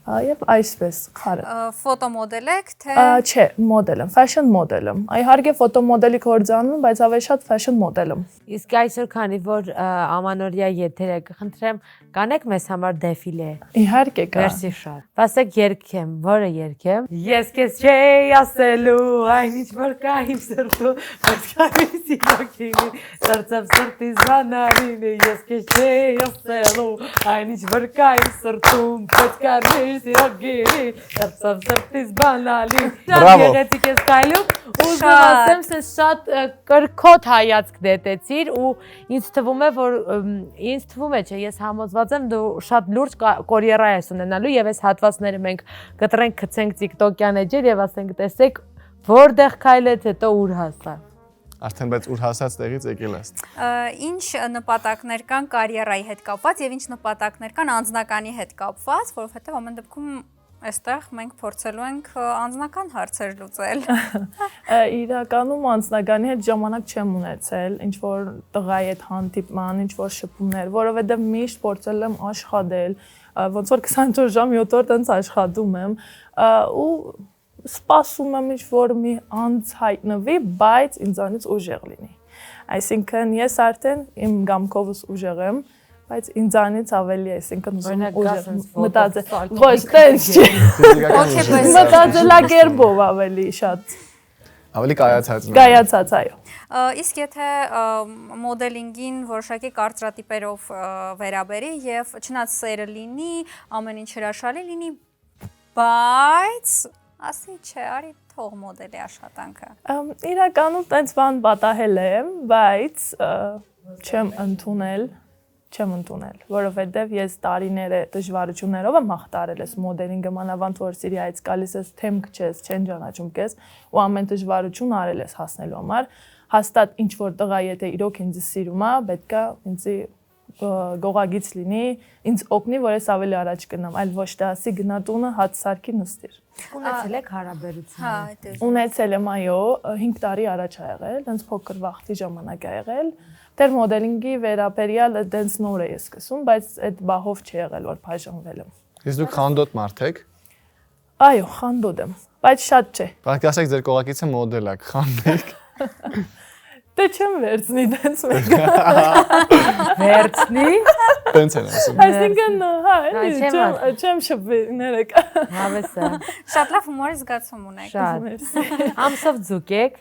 Եվ այսպես խարը։
Ֆոտոմոդել եք, թե
Չէ, մոդել եմ, fashion մոդել եմ։ Իհարկե ֆոտոմոդելի գործանում, բայց ավելի շատ fashion մոդել եմ։
Իսկ այսօր քանի որ ամանորյա եթեր է, կխնդրեմ կանեք մեզ համար դեֆիլե։
Իհարկե կա։
Մերսի շատ։ Ասեք երգեմ, որը երգեմ։ Ես քեզ չէի ասելու, այնինչ որ կա իմ սրտում, բայց քանի սիրոքինի, ծրծվ սրտիս բանալինի, ես քեզ չէի ասելու, այնինչ որ կա իմ սրտում, բայց քանի սիրոքինի, ծրծվ սրտիս բանալին։
Բրավո։
Եղեցիք ես կայլում, ուզում ասեմ, սես շատ կրկոտ հայացք դետեցիր ու ինձ թվում է, որ ինձ թվում է, չէ, ես համոզված եմ դու շատ լուրջ կարիերա ես ունենալու եւ այս հատվածները մենք կտրենք, գցենք TikTok-յան էջեր եւ ասենք, տեսեք, որտեղ քայլեց, հետո ուր հասա։
արդեն բայց ուր հասած տեղից եկել ես։
ինչ նպատակներ կան կարիերայի հետ կապված եւ ինչ նպատակներ կան անձնականի հետ կապված, որովհետեւ ամեն դեպքում այստեղ մենք փորձելու ենք անձնական հարցեր լուծել։
Իրականում անձնագանի հետ ժամանակ չեմ ունեցել, ինչ որ տղայի հետ հանդիպման, ինչ որ շփումներ, որովհետև միշտ փորձել եմ աշխատել, ոնց որ 24 ժամ 7 օր տենց աշխատում եմ ու սպասում եմ ինչ որ մի անձ հայտնվի, բայց ինձանից ուժեղ լինի։ Այսինքն ես արդեն իմ գամքովս ուժեղ եմ, բայց ինձանից ավելի է, այսինքն ուզում ուժեղ մտածել։ Ոչ, տենց չի։ Մտածելակերպով ավելի շատ։
Ավելի կայացած։
Կայացած, այո։
Իսկ եթե մոդելինգին որոշակի կարծրատիպերով վերաբերի եւ չնայած սերը լինի, ամեն ինչ հրաշալի լինի, բայց ասի չէ, արի թող մոդելի աշխատանքը։
Իրականում տենց բան պատահել եմ, բայց չեմ ընդունել, որովհետև ես տարիները դժվարություններով եմ հաղթարել ես մոդելինգը, մանավանդ որ Սիրիայից գալիս ես թեմ քչես, չեն ճանաչում քեզ ու ամեն դժվարություն արել ես հասնելու համար, հաստատ ինչ որ տղա եթե իրոք ինձ սիրում է, պետք է ինձ գողագից լինի, ինձ օգնի, որ ես ավելի առաջ գնամ, այլ ոչ թե ասի գնա տունը հաց սարքի նստիր։
Ունեցել եք հարաբերություններ։
Հա, այդ է։
Ունեցել եմ, այո, 5 տարի առաջ ա եղել, տենց փոքր վախտի ժամանակ ա եղել։ Դեռ մոդելինգի վերաբերյալ տենց նոր է ես սկսում, բայց այդ բահով չի եղել, որ բաժանվել եմ։
Իսկ դուք խանդոտ մարդ եք։
Այո, խանդոտ եմ, բայց շատ չէ։
Բայց ասեք ձեր կողակիցը մոդել է, խանդեք։
Դե չեմ վերցնի տենց մեկը։
Վերցնի։
Տենց են ասում։
Այսինքն, հա, էլի չեմ շփվի ներեք։
Հավեսա։
Շատ լավ հումորի զգացում ունեք։
Շատ։ Ամսով ձուկ եք։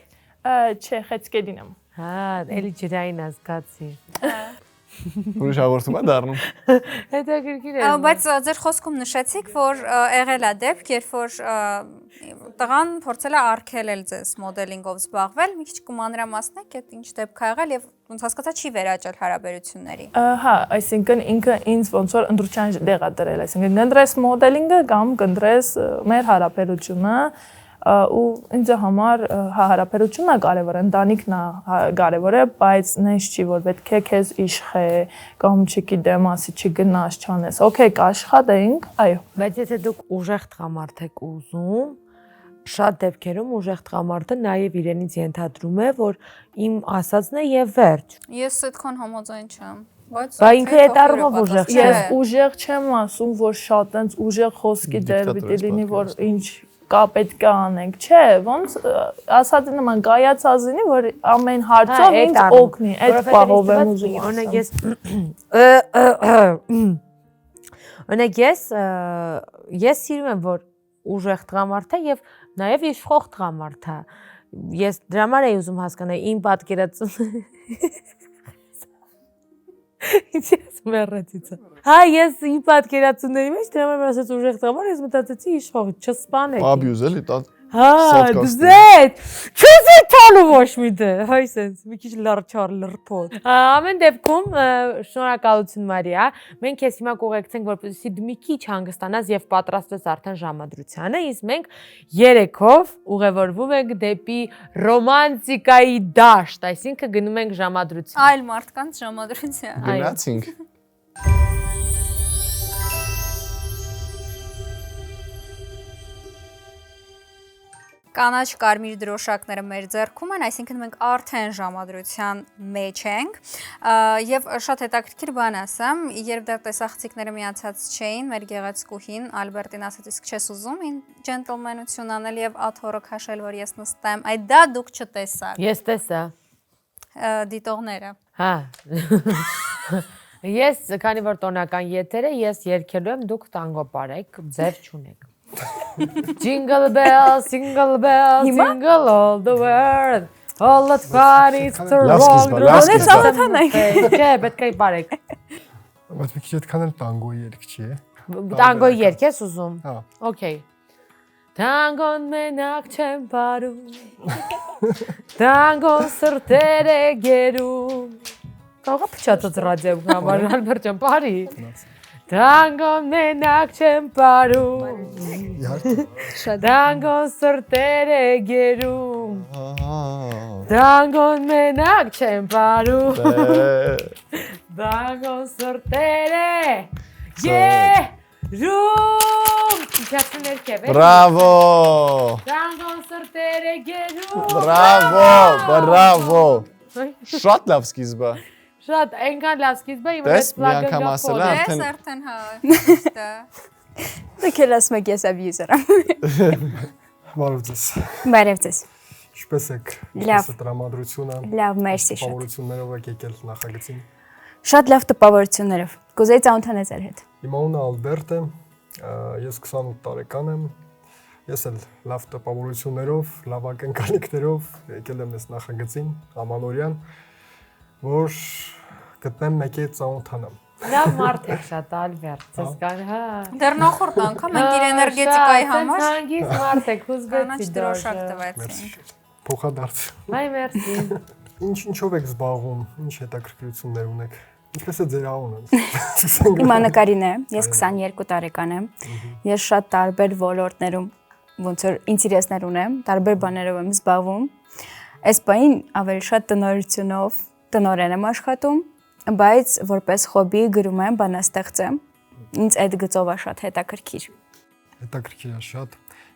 Չէ, խեցկերին եմ։
Հա, էլի ջրային ազգացի։
Ուրիշ հաղորդում է դառնում։
Հետաքրքիր է։
Բայց ձեր խոսքում նշեցիք, որ եղել է դեպք, երբ որ տղան փորձել է արգելել ձեզ մոդելինգով զբաղվել, մի քիչ կմանրամասնեք, այդ ինչ դեպք ա եղել եւ ոնց հասկացա չի վերաճել հարաբերությունների։
Հա, այսինքն ինքը ինձ ոնց որ ընդրության դեղ է դրել, այսինքն կընտրես մոդելինգը կամ կընտրես մեր հարաբերությունը ու ինձ համար հարաբերությունն է կարևոր, ընտանիքն է կարևոր է, բայց նենց չի որ պետք է քեզ իշխե կամ չգիտեմ, ասի չգնաս, չանես։ Okay, կաշխատենք, այո։
Բայց եթե դուք ուժեղ տղամարդ եք ուզում, շատ դեպքերում ուժեղ տղամարդը նաև իրենից ենթադրում է, որ իմ ասածն է եւ վերջ։
Ես այդքան համաձայն չեմ, բայց
Բա ինքը այդ առումով ուժեղ չէ։
Ես ուժեղ չեմ ասում, որ շատ այնց ուժեղ խոսքի դեր պիտի լինի, որ ինչ կա պետք է անենք, չէ, ոնց ասած նման կայացածինի, որ ամեն հարցով ինձ օգնի, այդ բաղով եմ ուզում։
Օրինակ ես սիրում եմ, որ ուժեղ տղամարդ է եւ նաեւ իշխող տղամարդ է։ Ես դրա համար եմ ուզում հասկանալ իմ պատկերացումը։ Ինչ ես մեռացիցա։ Հա, ես իմ պատկերացումների մեջ դրա համար ասած ուժեղ տղամարդ, ես մտածեցի իշխող, չսպանեք։
Abuse էլի, դա
Հա, դզետ։ Չես տալու ոչ մի դե, հայ sense, մի քիչ լարչար լրփոտ։ Ամեն դեպքում շնորհակալություն Մարիա։ Մենք քեզ հիմա կուղեկցենք, որպեսզի դու մի քիչ հանգստանաս եւ պատրաստես արդեն ժամադրությանը, իսկ մենք երեքով ուղևորվում ենք դեպի ռոմանտիկայի դաշտ, այսինքն գնում ենք ժամադրության։
այլ մարդկանց ժամադրության։
գնացինք։
Կանաչ կարմիր դրոշակները մեր ձեռքում են, այսինքն մենք արդեն ժամադրության մեջ ենք եւ շատ հետաքրքիր բան ասեմ, երբ դեռ տեսախցիկները միացած չէին, մեր գեղեցկուհին Ալբերտին ասաց, իսկ չես ուզում ին ջենտլմենություն անել եւ աթոռը քաշել, որ ես նստեմ, այդ դա դուք չտեսաք։
Ես տեսա։
Դիտողները։
Հա։ Ես քանի որ տոնական եթեր է, ես երգելու եմ, դուք տանգո parեք, ձև չունեք։ Jingle bells, jingle bells, jingle all the world. All that fun is to roll. Չէ, պետք է parեք։
Բայց մի քիչ այդքան էլ տանգոյի երգ չի է։
Տանգոյի երգ ես ուզում։
Հա։
Okay. Տանգոն մենակ չեմ parում։ Տանգոն սրտեր է գերում։ Կարող է փչացած ռադիոյում համար Ալբերտ ջան, parի։ Տանգոն մենակ չեմ parում։ Տանգոն սրտեր է գերում։ Տանգոն մենակ չեմ parում։ Տանգոն սրտեր է գերում։ Իջացուն երկև է։
Բրավո։
Տանգոն սրտեր է գերում։
Բրավո, բրավո։ Շատ լավ սկիզբ է։
Շատ այնքան լավ սկիզբ է, իմ
Տես,
հետ
մի անգամ
պլագը
ասել է,
Ես արդեն հա։
Դուք էլ ասում եք ես abuser եմ։
Բարև ձեզ։
Բարև ձեզ։
Ինչպես եք։
Լավ։
Տրամադրությունը։
Լավ, մերսի շատ։
Տպավորություններով եք եկել նախագծին։
Շատ լավ տպավորություններով։ Կուզեի ծանոթանալ ձեր հետ։
Իմ անունը Ալբերտ է, ես 28 տարեկան եմ։ Ես էլ լավ տպավորություններով, լավ ակնկալիքներով եկել եմ այս նախագծին Ամանորյան, որ գտնեմ մեկի հետ ծանոթանամ։
Լավ մարդ եք շատ Ալբերտ, ցես կար, հա։
Դեռ նախորդ անգամ մենք իր էներգետիկայի համար
հանգիստ մարդ եք,
կանաչ
հուզվեցի
դրոշակ
դրոշակ
տվեցին։
Փոխադարձ։
Այ մերսի։
Ինչով եք զբաղվում, ինչ հետաքրքրություններ ունեք։ Ինչպես է ձեր անունը։
Իմ անունը է, ես 22 տարեկան եմ։ Ես շատ տարբեր ոլորտներում ոնց որ ինտերեսներ ունեմ, տարբեր բաներով եմ զբաղվում։ Այս բանին ավելի շատ տնօրությունով, տնօրեն եմ աշխատում, բայց որպես հոբի գրում եմ, բանաստեղծ եմ։ Ինձ այդ գծով է շատ հետաքրքիր։
Հետաքրքիր է շատ։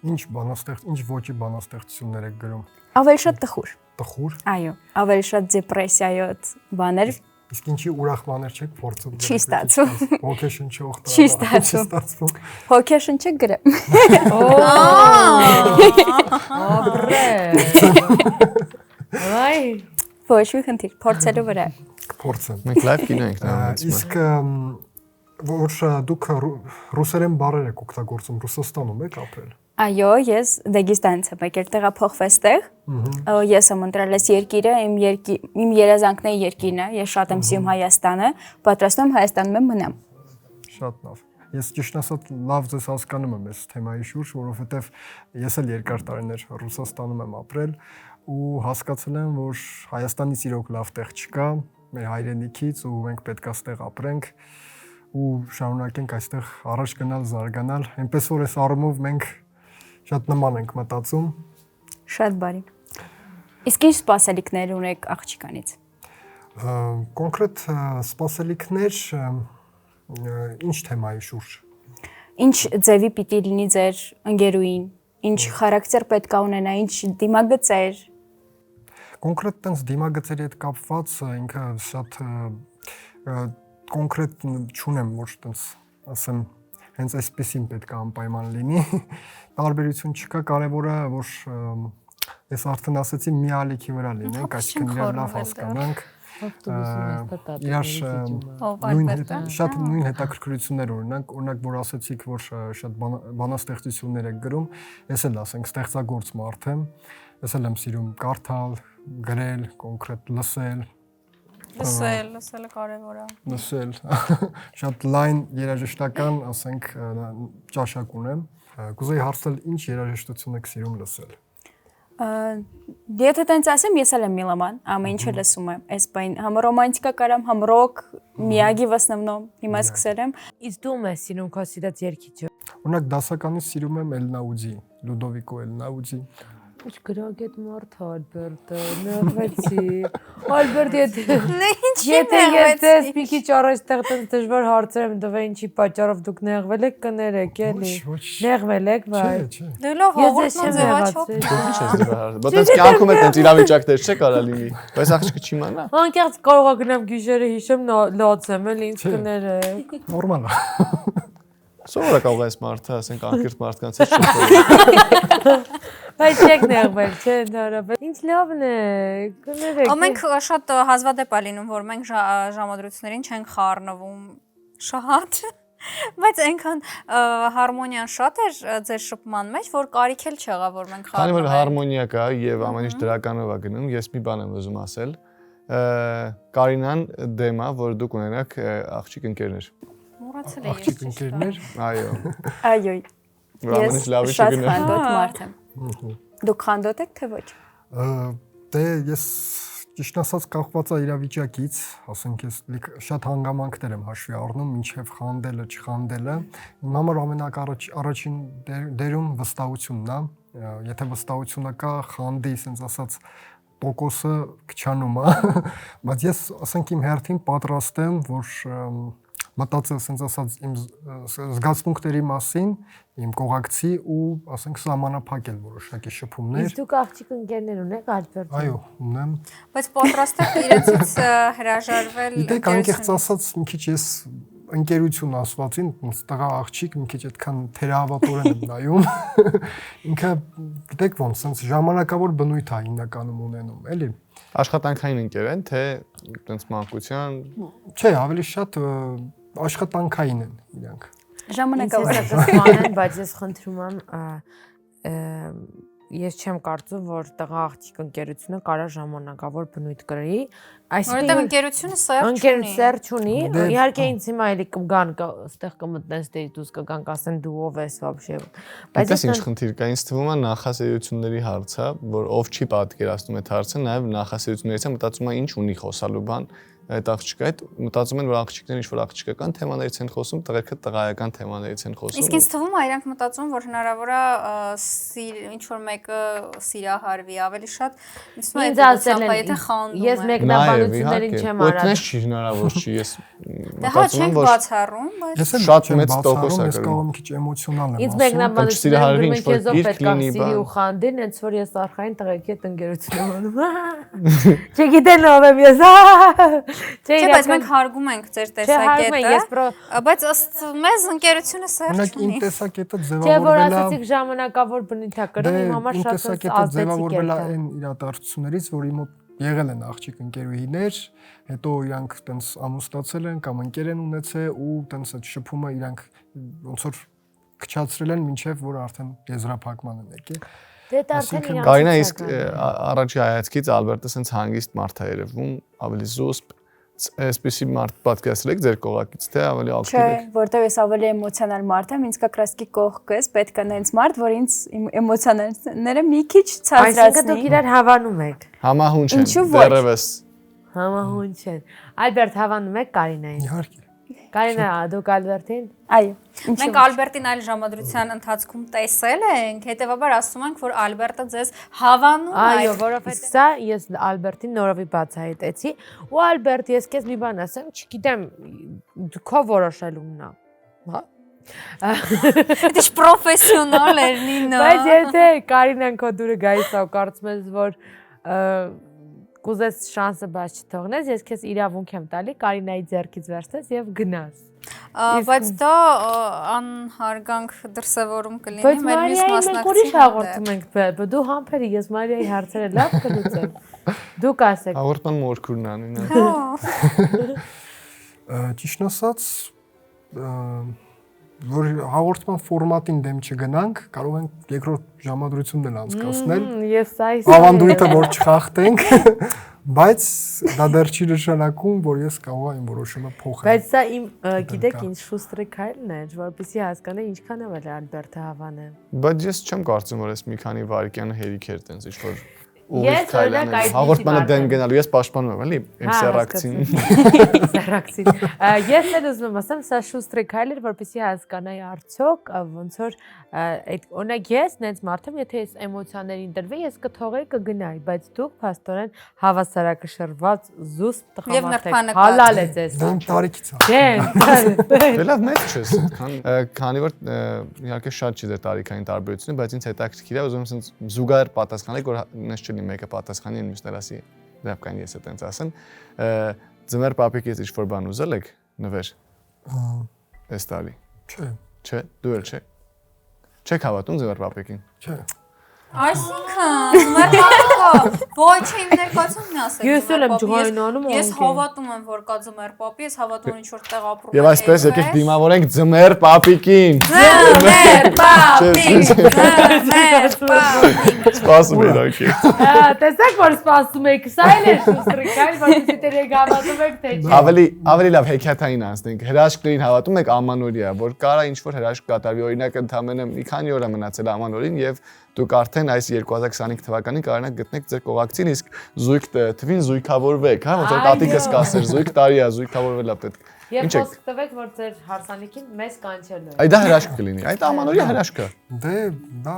Ինչ բանաստեղծ, ինչ ոճի բանաստեղծություններ եք գրում։
Ավելի շատ տխուր։
Տխուր։
Այո, ավելի շատ դեպրեսիայոտ բաներ։
Իսկ ինչի ուրախ բաներ չեք փորձում։
Չի ստացվում։
Ոգեշնչող
Չի ստացվում։ Հոգեշնչը գրեմ։
Ապրե։ Այ
Ոչ մի խնդիր, փորձելու վրա։
Փորձեմ։
Մենք լայվ կինո ենք նայում։
Իսկ որ դուք ռուսերեն բառեր եք օգտագործում, Ռուսաստանում եք ապրել։
Այո, ես Դագեստանից եմ եկել, տեղափոխվեց տեղ։ Ես եմ ընտրել այս երկիրը, իմ երազանքների երկիրն է, ես շատ եմ սիրում Հայաստանը, պատրաստում եմ Հայաստանում մնամ։
Շատ լավ։ Ես ճիշտ ասած լավ ձեզ հասկանում եմ այս թեմայի շուրջ, որովհետև ես էլ երկար տարիներ Ռուսաստանում եմ ապրել ու հասկացել եմ, որ Հայաստանից իրոք լավ տեղ չկա, մեր հայրենիքից ու մենք պետք է այստեղ ապրենք ու շարունակենք այստեղ առաջ գնալ, զարգանալ, այնպես որ այս առումով մենք շատ նման ենք մտածում։
Շատ բարի։ Իսկ ինչ սպասելիքներ ունեք աղջկանից։
Կոնկրետ սպասելիքներ ինչ թեմայի շուրջ։
Ինչ ձևի պիտի լինի ձեր ընկերուին, ինչ խարակտեր պետք է ունենա, ինչ դիմագծեր։
Կոնկրետ տենց դիմագծերի հետ կապված ինքը շատ կոնկրետ չունեմ, որ տենց ասեմ, հենց այսպեսին պետք է անպայման լինի։ Տարբերություն չկա, կարևորը որ ես արդեն ասացի մի ալիքի վրա լինենք, այսինքն իրար լավ հասկանանք։ Իրար շատ նույն հետաքրքրություններ ունենք, օրինակ որ ասացիք, որ շատ բանաստեղծություններ եք գրում, ես էլ ասենք ստեղծագործ մարդ եմ, ես էլ եմ սիրում կարդալ, գրել, կոնկրետ լսել։
Լսելը կարևոր է։
Լսել։ Շատ լայն երաժշտական, ասենք, ճաշակ ունեմ։ Կուզեի հարցնել, ինչ երաժշտություն եք սիրում լսել։
Եթե տենց ասեմ, ես էլ եմ միլոման, ամեն ինչը լսում եմ, այս բան, համ ռոմանտիկա կարամ, համ ռոք, միագի в основном, հիմա սկսել եմ։
Իսկ դու ես սիրում քո սիրած երգիչը։
Օրինակ դասականից սիրում եմ Էլնաուդի, Լուդովիկո Էլնաուդի։
Ոչ գրագետ մարդ Ալբերտը, նեղվեցի։ Ալբերտ, եթե ես մի քիչ առաջ տեղ դժվար հարցեր եմ տվել, ինչի պատճառով դուք նեղվել եք, կներեք, էլի։ Նեղվել եք, բայց։
Դե լավ, հաղորդման ձևաչափ։
Ինչ ես դրա։ Բայց այս կյանքում է տենց իրավիճակներ չէ կարա լինի։ Բայց աղջիկը չիմանա։
Անկեղծ կարող է գնամ գիշերը հիշեմ լացեմ, էլի ինչ կներեք։
Նորմալ է։
Սովորական այս մարդը, ասենք անկեղծ մարդկանց հետ շփվել։
Բայց չեք նեղվել, չէ, ընդհանրապես։ Ինչ լավն է, կներեք։
Մենք շատ հազվադեպ է լինում, որ մենք ժամադրություններին չենք խառնվում շատ, բայց այնքան հարմոնիան շատ էր ձեր շփման մեջ, որ կարիք էլ չեղավ, որ մենք
Քանի որ
խառնվենք։
հարմոնիա կա եւ ամեն ինչ դրականով է գնում, ես մի բան եմ ուզում ասել։ Կարինան դեմ է, որ դուք ունենաք աղջիկ ընկերներ։
Մոռացել եմ
Աղջիկ ընկերներ։
Այո։
Այո։
Ամեն ինչ լավի
Շատ
չգնա։
խանդոտ մարդ եմ։ Դուք խանդոտ եք թե ոչ։
Դե ես ճիշտ ասած կախված է իրավիճակից, ասենք ես շատ հանգամանքներ եմ հաշվի առնում, ինչև խանդելը, չխանդելը։ Իմ համար ամենակարճին դերում վստահությունն է։ Եթե վստահությունը կա, խանդի, ասենց ասած տոկոսը քչանում է, բայց ես ասենք իմ հերթին պատրաստ եմ, որ մտածել ասենց ասած իմ զգացմունքների մասին, իմ կողակցի ու ասենք սահմանափակել որոշակի շփումներ։
Իսկ դուք աղջիկ ընկերներ ունեք Ալբերտ։
Այո, ունեմ։
Բայց պատրաստ եք իրենցից հրաժարվել։
Գիտեք, անկեղծ ասած, մի քիչ ես ընկերություն ասվածին, տղա աղջիկ մի քիչ այդքան թերահավատորեն եմ նայում։ Ինքը գիտեք ոնց, sense ժամանակավոր բնույթ է հիմնականում ունենում, էլի։
Աշխատանքային ընկեր են, թե տենց մանկության։
Չէ, ավելի շատ աշխատանքային են իրանք։
Ժամանակավոր։
Կսմանեն, բայց ես խնդրում եմ ես չեմ կարծում, որ տղա աղջիկ ընկերությունը կարող ժամանակավոր բնույթ կրի,
Որովհետև ընկերությունը սեր չունի։
ընկերություն սեր չունի, իհարկե ինձ հիմա էլի կգան, այստեղ կմտնեն ստերի դուս կգան, կասեն դու ով ես вообще։
Բայց ես ինչ խնդիր կա, ինձ թվում է նախասիրությունների հարց է, որ ով չի պատկերացնում այդ հարցը, նաև նախասիրություններից է մտածում է ինչ ունի խոսալու բան այդ աղջիկը, այդ մտածում են որ աղջիկները ինչ որ աղջիկական թեմաներից են խոսում, տղերքը տղայական թեմաներից են խոսում։
Իսկ ինձ թվում է իրանք մտածում որ հնարավոր է ինչ որ մեկը սիրահարվի ավելի շատ
ինձ ասել են եթե խանդում ես մեկնաբանություններին չեմ արած։
Ոտնես չի հնարավոր չի ես
Դե հա չենք բացառում, բայց
ես շատ մեծ տոկոս է
ես կարող եմ քիչ էմոցիոնալ եմ
ասում։ Ինձ մեկնաբանությունները մենք քեզով պետք է սիրի ու խանդին, հենց որ ես արխային տղեկի հետ ընկերություն եմ անում։ Չգիտեն ով եմ ես։
Չէ, բայց մենք հարգում ենք ձեր տեսակետը, բայց ըստ մեզ ընկերությունը սեր չունի։
Օրինակ իմ տեսակետը
Չէ, որ
ձևավորվել է։
ասացիք ժամանակավոր բնույթ է կրում, իմ համար շատ
ազդեցիկ է այն իրադարձություններից, որ իմ մոտ եղել են աղջիկ ընկերուհիներ, հետո իրանք տենց ամուսնացել են կամ ընկեր են ունեցել ու տենց այդ շփումը իրանք ոնց որ քչացրել են մինչև որ արդեն եզրափակման են եկել։
Դե արդեն իրանք
Կարինա իսկ առաջի հայացքից Ալբերտը սենց հանգիստ մարդ է երևում, ավելի զուսպ, այսպեսի մարդ պատկերացրեք ձեր կողակից, թե ավելի ակտիվ
Չէ,
եք։
որտեվ ես ավելի էմոցիոնալ մարդ եմ, ինձ как раз-ки կողքս պետք է նենց մարդ, որ ինձ էմոցիաները մի քիչ
Այսինքն
ցածրացնի։
դուք իրար հավանում եք։
Համահունչ են,
Ինչու ոչ։
դեռևս։
Համահունչ են։ Ալբերտ հավանում եք Կարինային։
Իհարկե։
Կարինա, դուք Ալբերտին։
Այո։
Մենք Ալբերտին այլ ժամադրության ընթացքում տեսել ենք, հետեւաբար ասում ենք, որ Ալբերտը ձեզ հավանում է։
Այո, որովհետեւ սա ես Ալբերտին նորովի բացահայտեցի, ու Ալբերտ, ես քեզ մի բան ասեմ, չգիտեմ, քո որոշելումն է։ Հա։
Դա պրոֆեսիոնալ էր Նինո։
Բայց եթե Կարինան քո դուրը գայիս է ու կարծում ես, որ կուզես շանսը բաց չթողնես, ես քեզ իրավունք եմ տալի Կարինայի ձեռքից վերցնես եւ գնաս։
Բայց դա անհարգանք դրսևորում կլինի
Բայց
մեր մյուս
Մարիայի մենք ուրիշ հաղորդում ենք բերբ, դու համբերի, ես Մարիայի հարցերը լավ կլուծեմ։ Դուք ասեք։
Հաղորդման մորքուրն անին։
Ճիշտ ասած, որ հաղորդման ֆորմատին դեմ չգնանք, կարող ենք երկրորդ ժամադրությունն էլ անցկացնել։
Ես այս
Ավանդույթը որ չխախտենք, բայց դա դեռ չի նշանակում, որ ես կարող եմ որոշումը փոխել։
Բայց սա իմ գիտեք ինչ շուստրի քայլն է, որպեսզի հասկանա ինչքան է Ալբերտը հավանել։
Բայց ես չեմ կարծում, որ այս մի քանի վայրկյան հերիք էր տենց ինչ որ
Ես օրինակ այդ
հաղորդմանը դեմ գնալու, ես պաշտպանում եմ, էլի, իմ սերակցին։
Սերակցին։ Ես էլ ուզում եմ ասեմ, սա շուստրի քայլ էր, որպեսզի հասկանայի արդյոք ոնց որ այդ օրինակ ես նենց մարդ եմ, եթե ես էմոցիաներին դրվի, ես կթողեի կգնայի, բայց դուք փաստորեն հավասարակշռված զուսպ տղամարդ եք, հալալ է ձեզ։
Դեմ տարիքից է։
Դե
Լավ մեծ չես, քանի որ իհարկե շատ չի դեր տարիքային տարբերությունը, բայց ինձ հետաքրքիր է, ուզում եմ ասենց զուգահեռ պատասխանել, որ նես չլինի մեկը պատասխանի, մյուսները ասի, լավ կան ես այդպես ասեմ։ Ձմեռ պապիկից ինչ-որ բան ուզել եք նվեր։ Այս տարի։
Չէ,
Չէ, դու էլ չէ։ Չեք հավատում ձմեռ պապիկին։
չէ։
Այսինքն, մեր պապիկը ոչ իմ ներկայացումն ասել։
Ես էլ եմ ջղայնանում ու
Ես հավատում եմ, որ կա ձմեռ պապի, ես հավատում եմ ինչ որ տեղ ապրում է։
Եվ այսպես եկեք դիմավորենք ձմեռ պապիկին։
Ձմեռ պապիկ, ձմեռ պապիկ։
Սպասում իրանքի։
Տեսեք որ սպասում եք, սա էլ է շուստրի քայլ, որպեսզի դերեք հավատում եք թե չէ։
Ավելի լավ հեքիաթային անցնենք։ Հրաշքներին հավատում եք ամանորյա, որ կարա ինչ-որ հրաշք կատարվի, օրինակ ընդամենը մի քանի օր է մնացել ամանորին եւ դուք արդեն այս 2025 թվականին կարողանաք գտնել ձեր կողակցին, իսկ զույգ թվին զույգավորվեք, հա, ոնց որ տատիկս կասեր, զույգ տարի է, զույգավորվել է պետք։
Եվ խոսք տվեք, որ ձեր հարսանիքին մեզ կանչելու է։
Այ դա հրաշք կլինի, այդ ամանորյա հրաշք է։
Դե դա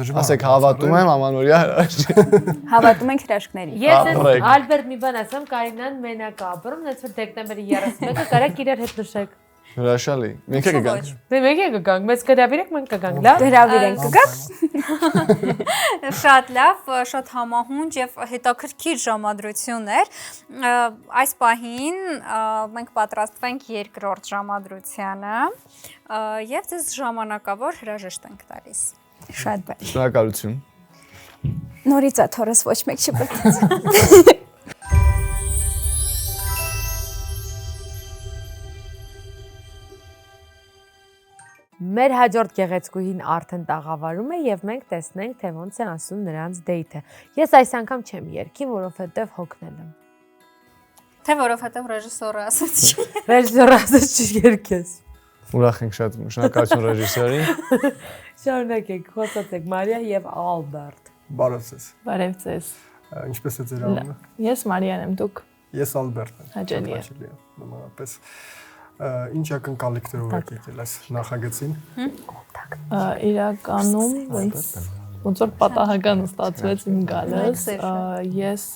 դժվար։
Ասեք հավատում եմ ամանորյա հրաշք։
Հավատում ենք հրաշքների։
Ես
Ապրեք։
Ալբերտ մի բան ասեմ, Կարինան մենակ է ապրում, հենց որ դեկտեմբերի 31-ը կարեք իրար հետ նշեք։
Հրաշալի։ Մենք եք գանք։
Դե մենք եք գանք, մեզ գրավիրեք, մենք կգանք, լավ։
Գրավիրենք կգաք։
Շատ լավ, շատ համահունչ եւ հետաքրքիր ժամադրություն էր։ Այս պահին մենք պատրաստվենք երկրորդ ժամադրությանը եւ ձեզ ժամանակավոր հրաժեշտ ենք տալիս։
Շատ բան։
Շնորհակալություն։
Նորից է թորս ոչ մեկ չպրտեց։
Մեր հաջորդ գեղեցկուհին արդեն տաղավարում է եւ մենք տեսնենք, թե ոնց է անցնում նրանց դեյթը։ Ես այս անգամ չեմ երգի, որովհետեւ հոգնել եմ։
Թե որովհետեւ ռեժիսորը ասաց չի։
Ռեժիսորը ասաց չերգես։
Ուրախ ենք շատ, շնորհակալություն ռեժիսորին։
Շարունակեք, խոսացեք Մարիա եւ Ալբերտ։
Բարև ձեզ։
Բարև ձեզ։
Ինչպես է ձեր անունը։
Ես Մարիան եմ, դուք։
Ես Ալբերտ եմ։
Հաճելի է։
Նմանապես ինչ ակնկալիքներ ունեք եկել այս նախագծին։
Իրականում ոնց որ պատահական ստացվեց իմ գալս, ես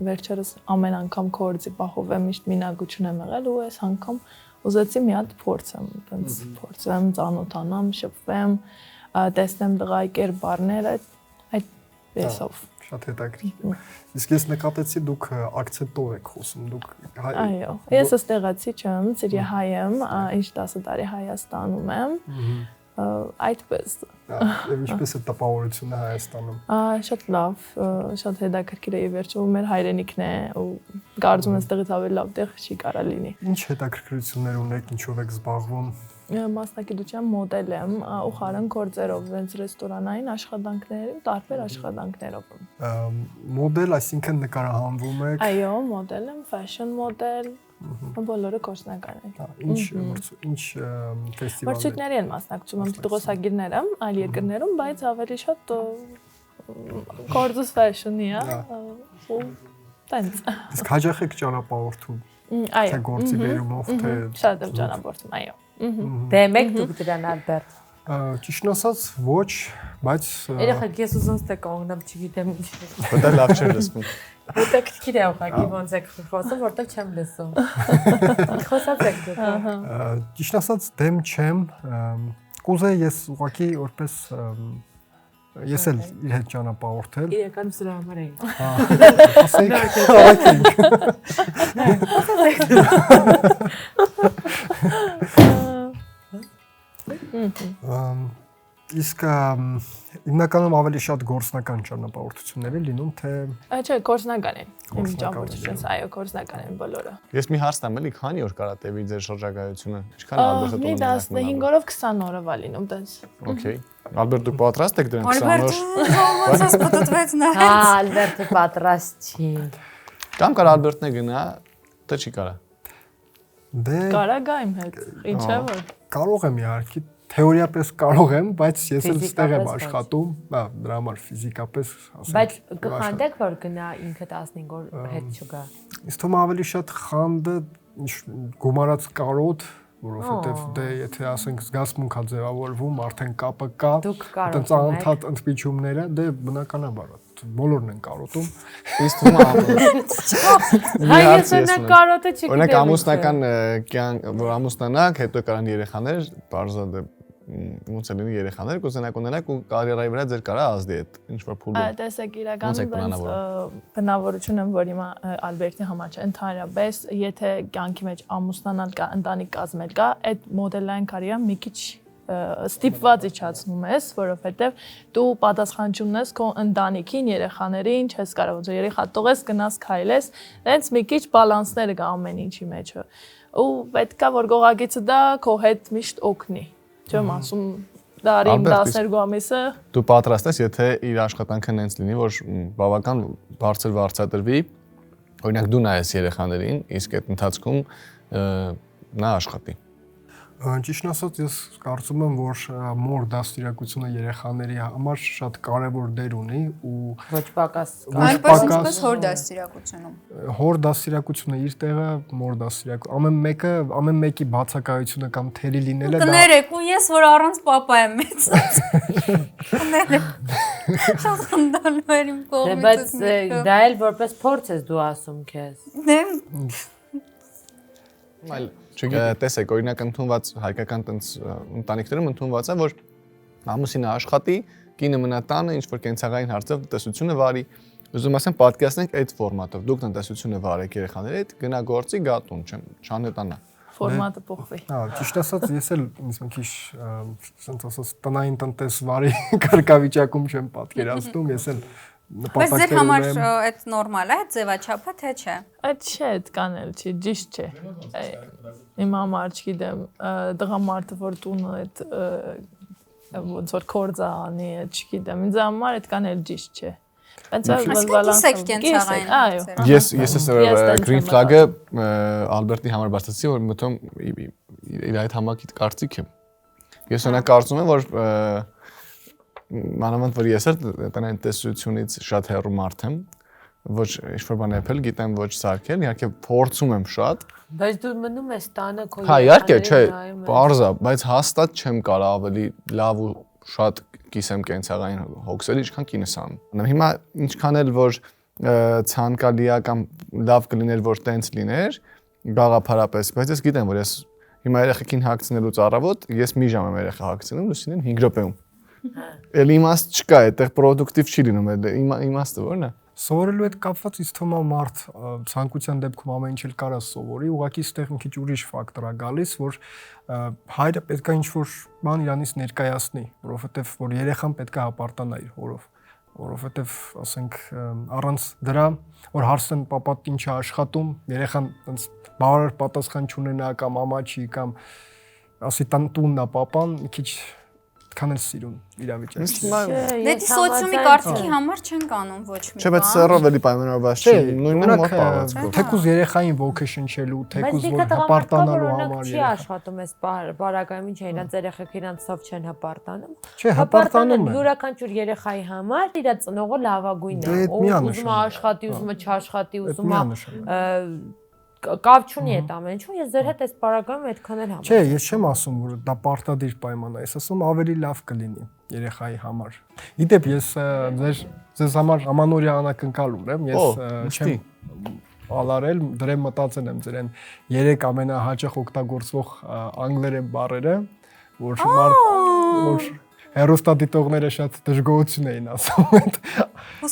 վերջերս ամեն անգամ քորձի պահով եմ միշտ մինակություն եմ եղել ու այս անգամ ուզեցի մի հատ փորձեմ, այտենց փորձեմ, ծանոթանամ, շփվեմ, տեսնեմ դղայի կերպարները, այդպեսով։
Շատ հետաքրքիր։ Իսկ ես նկատեցի դուք ակցենտով եք խոսում, դուք
Այո, ես ստեղացի չեմ, Սիրիահայ եմ, ինչ 10 տարի Հայաստանում եմ։ Այդպես։
Եվ ինչպես է տպավորությունը Հայաստանում։
Շատ լավ, շատ հետաքրքիր է եւ վերջում մեր հայրենիքն է ու կարծում եմ այդտեղից ավելի լավ տեղ չի կարա լինի։
Ինչ հետաքրքրություններ ունեք, ինչով եք զբաղվում։
Մասնակցության մոդել եմ ու խարան գործերով, հենց ռեստորանային աշխատանքներում, տարբեր աշխատանքներով։
Մոդել, այսինքն նկարահանվում եք։
Այո, մոդել եմ, fashion մոդել, Բոլորը գործնական են։
Ինչ ֆեստիվալ։
Մրցույթների են մասնակցում եմ տղոսագիրները այլ երկրներում, բայց ավելի շատ Corpus Fashion-ի է ու տենց։
Իսկ հաջող եք ճանապարհորդում։
Այո։
Թե գործի վերումով, թե
շատ եմ ճանապարհորդում, այո։
Դե մեկ դուք դրան Ալբերտ։
Ճիշտն ասած ոչ, բայց
Երեխեք ես ուզում ստե կողնամ, չգիտեմ ինչ։
Որտե լավ չէ լսվում։
Որտե քիչ է ուղղակի ոնց եք խոսում, որտե չեմ լսում։ Խոսած եք դուք։
ճիշտն ասած դեմ չեմ, կուզեի ես ուղղակի որպես ես էլ իր հետ ճանապարհորդել։
Իրական սրա համար էի։
Ասեք, հավաքենք։ Իսկ հիմնականում ավելի շատ գործնական ճանապարհորդություններ են լինում, թե
Չէ, գործնական են։ Իմ ճամփորդությունս, այո, գործնական են բոլորը։
Ես մի հարց տամ, էլի քանի օր կարա տևի ձեր շրջագայությունը։ Ինչքան Ալբերտը
Մի 15 օրով 20 օրով է լինում տես։
Okay։ Ալբերտ դու պատրաստ եք դրան 20 օր։
Ոնց պատտվեց նա։
Հա, Ալբերտը պատրաստ չի։
Կամ կարա Ալբերտն է գնա, թե չի կարա։
դե
Կարա գա իմ հետ։ Ինչ է որ։
կարող եմ իհարկե թեորիապես կարող եմ, բայց ես էլ ստեղ եմ
Ֆիզիկապես
աշխատում, հա, դրա համար ֆիզիկապես ասենք։
Բայց կխանդեք որ գնա ինքը 15 օր հետ չգա։
Ինձ թվում է ավելի շատ խանդը գումարած կարոտ, որովհետև դե եթե ասենք զգացմունք է ձևավորվում, արդեն կապը կա,
Դուք կարոտ
այդպես անընդհատ ընդմիջումները, դե բնականաբար բոլորն են կարոտում։
Ինձ թվում է
Հայ ես կարոտը չգիտեմ։
Օրինակ ամուսնական կյանք, որ ամուսնանաք, հետո կարան երեխաներ, բարձր ոնց է լինի երեխաներ, կուզենաք ունենաք ու կարիերայի վրա ձեր կարա ազդի այդ ինչ որ փուլը։
Տեսեք իրականում բնավորություն եմ, որ հիմա Ալբերտի համար չէ, ընդհանրապես եթե կյանքի մեջ ամուսնանալ կա, ընտանիք կազմել կա, այդ մոդելային կարիերան մի քիչ ստիպված իջացնում ես, որովհետև դու պատասխանատուն ես քո ընտանիքին, երեխաներին, չես կարող ոնց երեխա տողես, գնաս քայլես, հենց մի քիչ բալանսները կա ամեն ինչի մեջ։ Ու պետքա որ գողագիծը դա քո հետ միշտ օգնի։ Չեմ ասում դարի 12 ամիսը
Դու պատրաստ ես, եթե իր աշխատանքը նենց լինի, որ բավական բարձր վարձատրվի, օրինակ դու նայես երեխաներին, իսկ այդ ընթացքում նա աշխատի։
Ճիշտն ասած ես կարծում եմ, որ մոր դաստիարակությունը երեխաների համար շատ կարևոր դեր ունի ու
Ոչ պակաս։
Այնպես ինչպես հոր դաստիարակությունում։
հոր դաստիարակությունը իր տեղը, մոր դաստիարակությունը ամեն մեկի բացակայությունը կամ թերի լինելը դա
Կներեք, ու ես որ առանց papa եմ մեծած։ Կներեք։ Շատ խնդալու էր իմ կողմից։
Բայց դա էլ որպես փորձ ես դու ասում քեզ։
Դե
Այլ տեսեք, օրինակ ընդունված հայկական ընտանիքներում ընդունված է, որ ամուսինը աշխատի, կինը մնա տանը, ինչ որ կենցաղային հարցով տնտեսությունը վարի։ Ուզում ասեմ, պատկերացնենք այդ ֆորմատով։ Դուք տնտեսությունը վարեք երեխաների հետ, գնա գործի, գա տուն, չանհետանա։
ֆորմատը փոխվի։
Հա, ճիշտ ասած ես էլ ինձ մի քիչ ասենց ասած տնային տնտեսվարի կարգավիճակում չեմ պատկերացնում, ես էլ
Բայց ձեր համար այդ նորմալ է, այդ ձևաչափը, թե չէ։
Այդ չէ, այդ կանել չի, ճիշտ չէ։ Իմ համար չգիտեմ, տղամարդը որ տունը այդ ոնց որ կորձա անի, չգիտեմ, ինձ համար այդ կանել ճիշտ չէ։
Այսինքն կենցաղային։
Այո։
Ես green flag-ը Ալբերտի համար բացացի, որ մտում իր այդ համակիտ կարծիք եմ։ Ես օրինակ կարծում եմ, որ մանավանդ որ ես էլ տնային տեսությունից շատ հեռու մարդ եմ, ոչ ինչ-որ բան եփել, գիտեմ ոչ սարքել, իհարկե փորձում եմ շատ։
Բայց դու մնում ես տանը քո
Հա, իհարկե, չէ, բարձա, բայց հաստատ չեմ կարող ավելի լավ ու շատ կիսեմ կենցաղային հոգսեր, ինչքան կինս անում։ Հիմա ինչքան էլ որ ցանկալի է կամ լավ կլիներ որ տենց լիներ, գաղափարապես, բայց ես գիտեմ որ ես հիմա երեխեքին հագցնելուց առավոտ ես մի ժամ եմ երեխա հագցնում, լուսինեն 5 րոպեում։ Էլ իմաստ չկա, այդտեղ պրոդուկտիվ չի լինում, իմաստը ո՞րն է։
Սովորելու հետ կապված ինձ թվում է մարդ ցանկության դեպքում ամեն ինչ էլ կարա սովորի, ուղղակի այստեղ մի քիչ ուրիշ ֆակտոր է գալիս, որ հայրը պետքա ինչ-որ բան իրանից ներկայացնի, որովհետև որ երեխան պետքա հապարտանա իր հորով, որովհետև ասենք առանց դրա որ հարցնեն պապատ ինչ է աշխատում, երեխան այնց բավարար պատասխան չունենա կամ ամա չի կամ ասի տունն է պապան, մի քիչ այդքան էլ սիրուն իրավիճակ։
Դե սոցիումի կարծիքի համար չեն կանոն ոչ մի
Չէ, բայց սերով էլի պայմանավորված չի, նույնն է մոտ պահվածքով։
Թեկուզ երեխային ոգեշնչելու, թեկուզ որ հպարտանալու համար
չի աշխատում այս բարակայում, ինչ է, իրանց երեխեքը իրանցով չեն հպարտանում։
Չէ, հպարտանում են։
Յուրաքանչյուր երեխայի համար իր ծնողը լավագույնն է։ Ուզում է աշխատի, ուզում է չաշխատի, ուզում է կապ չունի այդ ամեն ինչու, ես ձեր հետ այս բարակայում այդքան էլ համաձայն։
Չէ, ես չեմ ասում, որ դա պարտադիր պայման է, ես ասում ավելի լավ կլինի երեխայի համար։ Իդեպ ես ձեզ համար ամանորյա անակնկալ ունեմ, ես չեմ ալարել, դրեմ մտածել եմ ձեր այն 3 ամենահաճախ օգտագործվող անգլերեն բառերը, որ հերոստատիտողները շատ դժգոհություն էին ասում այդ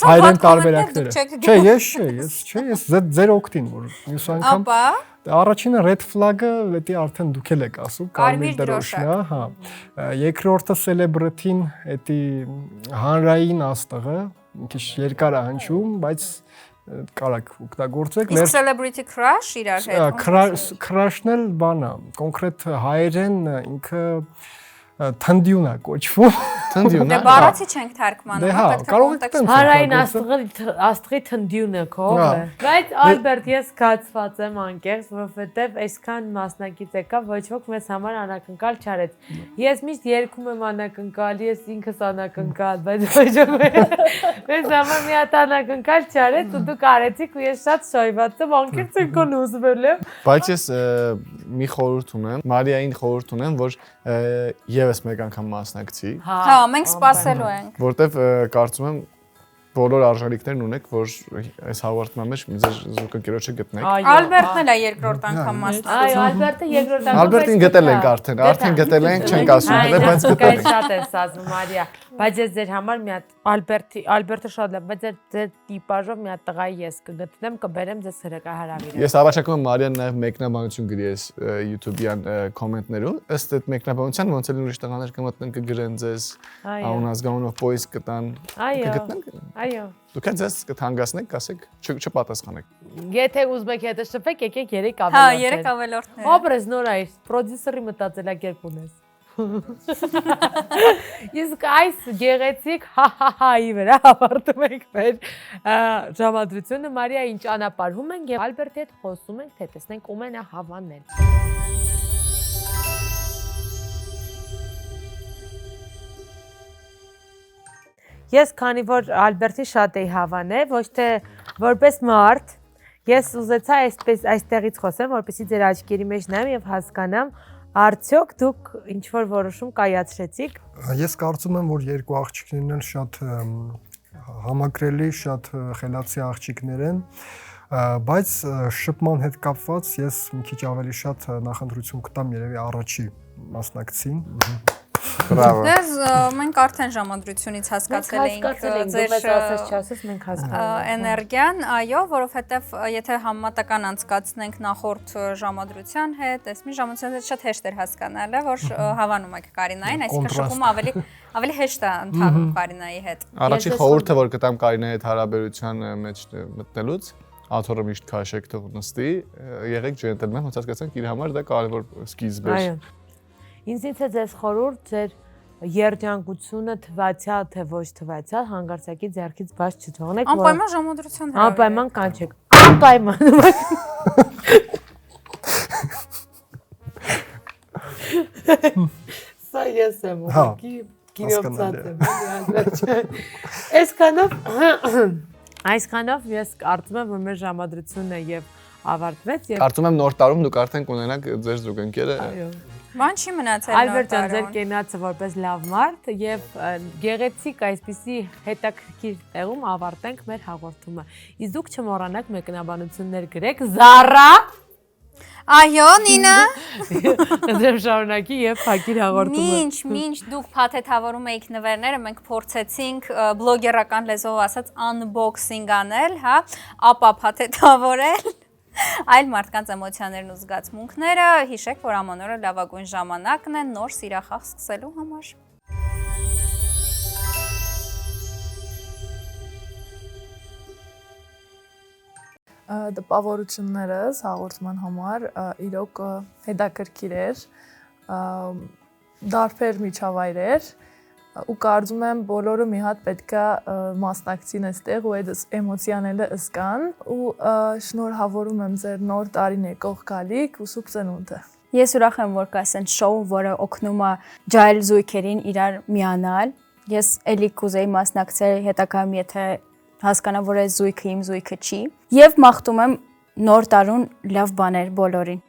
հայերեն տարբերակները։ Չէ, ես ձեր օգտին, որ մյուս անգամ առաջինը red flag-ը, դա արդեն դուք եք ասում, կարմիր դրոշն է, հա։ Երկրորդը celebrity-ն, դա հանրային աստղը, մի քիչ երկար է հնչում, բայց կարակ օգտագործեք։
Իսկ celebrity crush իրար հետ։
Crush-ն էլ բան է, կոնկրետ հայերեն ինքը թնդյուն է կոչվում։ Թնդյուն։
Դե բառացի չենք թարգմանում,
պետք է կոնտեքստ։
Հանրային աստղի թնդյունը քո։ Բայց Ալբերտ, ես զգացված եմ անկեղծ, որովհետև այսքան մասնակից եկա, ոչ ոք մեզ համար անակնկալ չարեց։ Ես միշտ երգում եմ անակնկալ, ես ինքս անակնկալ, բայց ոչ ոք մեզ համար մի հատ անակնկալ չարեց ու դուք արեցիք ու ես շատ շոյված եմ, անկեղծ եմ կոնուսվել եմ։
Բայց ես մի խորհուրդ ունեմ, Մարիային խորհուրդ ունեմ, որ եւս մեկ անգամ մասնակցի։
Հա, մենք սպասելու ենք։
Որտեվ կարծում եմ բոլոր արժանինքներն ունեք, որ այս հաղորդման մեջ ձեր զուգընկերոջը գտնեք։
Ալբերտն էլ է երկրորդ անգամ մասնակցում։
Այո, Ալբերտը երկրորդ անգամ։
Ալբերտին գտել ենք արդեն գտել ենք, չենք ասում հələ, բայց գտել ենք։
Շատ ես ասում, Մարիա, բայց ես ձեր համար մի հատ Ալբերտը շատ լավ, բայց ձեր տիպաժով մի հատ տղայի ես կգտնեմ, կբերեմ ձեզ հրահրավիրեմ։
Ես առաջարկում եմ Մարիան նաև մեկնաբանություն գրի այս YouTube-յան կոմենտներում, ըստ այդ մեկնաբանության ոնց էլ ուրիշ տղաներ կմտնեն կգրեն ձեզ, անազգանունով պոյս կտան, կգտնեն։
Այո։
Դուք ձեզ կհանգացնեք, կասեք, չպատասխանեք։
Եթե ուզում եք հետը շփվեք, եկեք 3 ավելորդ։
Հա, 3 ավելորդներ։
Օբրես նոր այ պրոդյուսերի մտածելակերպ ունես։ Իսկ այս գեղեցիկ հա-հա-հայի վրա ավարտում ենք մեր ժամադրությունը։ Մարիային ճանապարհում ենք եւ Ալբերտի հետ խոսում ենք, թե տեսնենք ում են հավանել։ Ես քանի որ Ալբերտի շատ էի հավանել, ոչ թե որպես մարդ, ես ուզեցա այստեղից խոսեմ, որպեսզի ձեր աչքերի մեջ նայեմ եւ հասկանամ, արդյոք դուք ինչ որ որոշում կայացրեցիք։
Ես կարծում եմ, որ երկու աղջիկներն էլ շատ համակրելի, շատ խելացի աղջիկներ են, բայց շփման հետ կապված ես մի քիչ ավելի շատ նախընտրություն կտամ երևի առաջի մասնակցին։
Բրավո։
Դες մենք արդեն ժամադրությունից հասկացել ենք ձեր էներգիան, այո, որովհետև եթե համեմատական անցկացնենք նախորդ ժամադրության հետ, այս մի ժամադրության հետ շատ հեշտ էր հասկանալը, որ հավանում եք Կարինային, այսինքն շփումը ավելի հեշտ է ընթանում Կարինայի հետ։
Առաջին խորհուրդը, որ կտամ Կարինայի հետ հարաբերության մեջ մտնելուց, աթոռը միշտ քաշեք թող նստի, եղեք ջենտլմեն, ոնց հասկացանք իր համար դա կարևոր սկիզբ է։
Այո։ Ինձնից է ձեզ խորհուրդ ձեր երջանկությունը թվացյալ թե ոչ թվացյալ հանգարցակի ձեռքից բաց չթողնեք,
Անպայման ժամադրության հրավիրեք։
Անպայման կանչեք։ Անպայման։ Սա ես եմ ուղղակի գիրոծած եմ։ Այսքանով ես կարծում եմ, որ մեր ժամադրությունը եւ ավարտվեց եւ
Կարծում եմ նոր տարում դուք արդեն կունենաք ձեր զուգընկերը։
Այո։
Բան չի մնացել
Ալբերտ ջան, ձեր կենացը որպես լավ մարդ եւ գեղեցիկ այսպիսի հետաքրքիր տեղում ավարտենք մեր հաղորդումը։ Իսկ դուք չմոռանաք մեկնաբանություններ գրեք Զարա։
Այո, Նինա։
Ձեր շարունակի եւ փակիր հաղորդումը։
Մինչ դուք փաթեթավորում եք նվերները, մենք փորձեցինք բլոգերական լեզվով ասած unboxing անել, հա, ապա փաթեթավորել այլ մարդկանց էմոցիաներն ու զգացմունքները, հիշեք, որ ամանորը լավագույն ժամանակն է նոր սիրախաղ սկսելու համար։
Տպավորություններս հաղորդման համար իրոք հետաքրքիր էր, դարբեր միջավայրեր ու կարծում եմ բոլորը մի հատ պետքա մասնակցին այստեղ ու այդ էմոցիաները զգան ու շնորհավորում եմ ձեր նոր տարին եկող գալիք ու սուրբ ծնունդը։
Ես ուրախ եմ, որ կա սենց շոու, որը օգնում է ջահել զույգերին իրար միանալ։ Ես էլի կուզեի մասնակցել, հետագայում եթե հասկանամ, որ այս զույգը իմ զույգը չի, եւ մաղթում եմ նոր տարուն լավ բաներ բոլորին։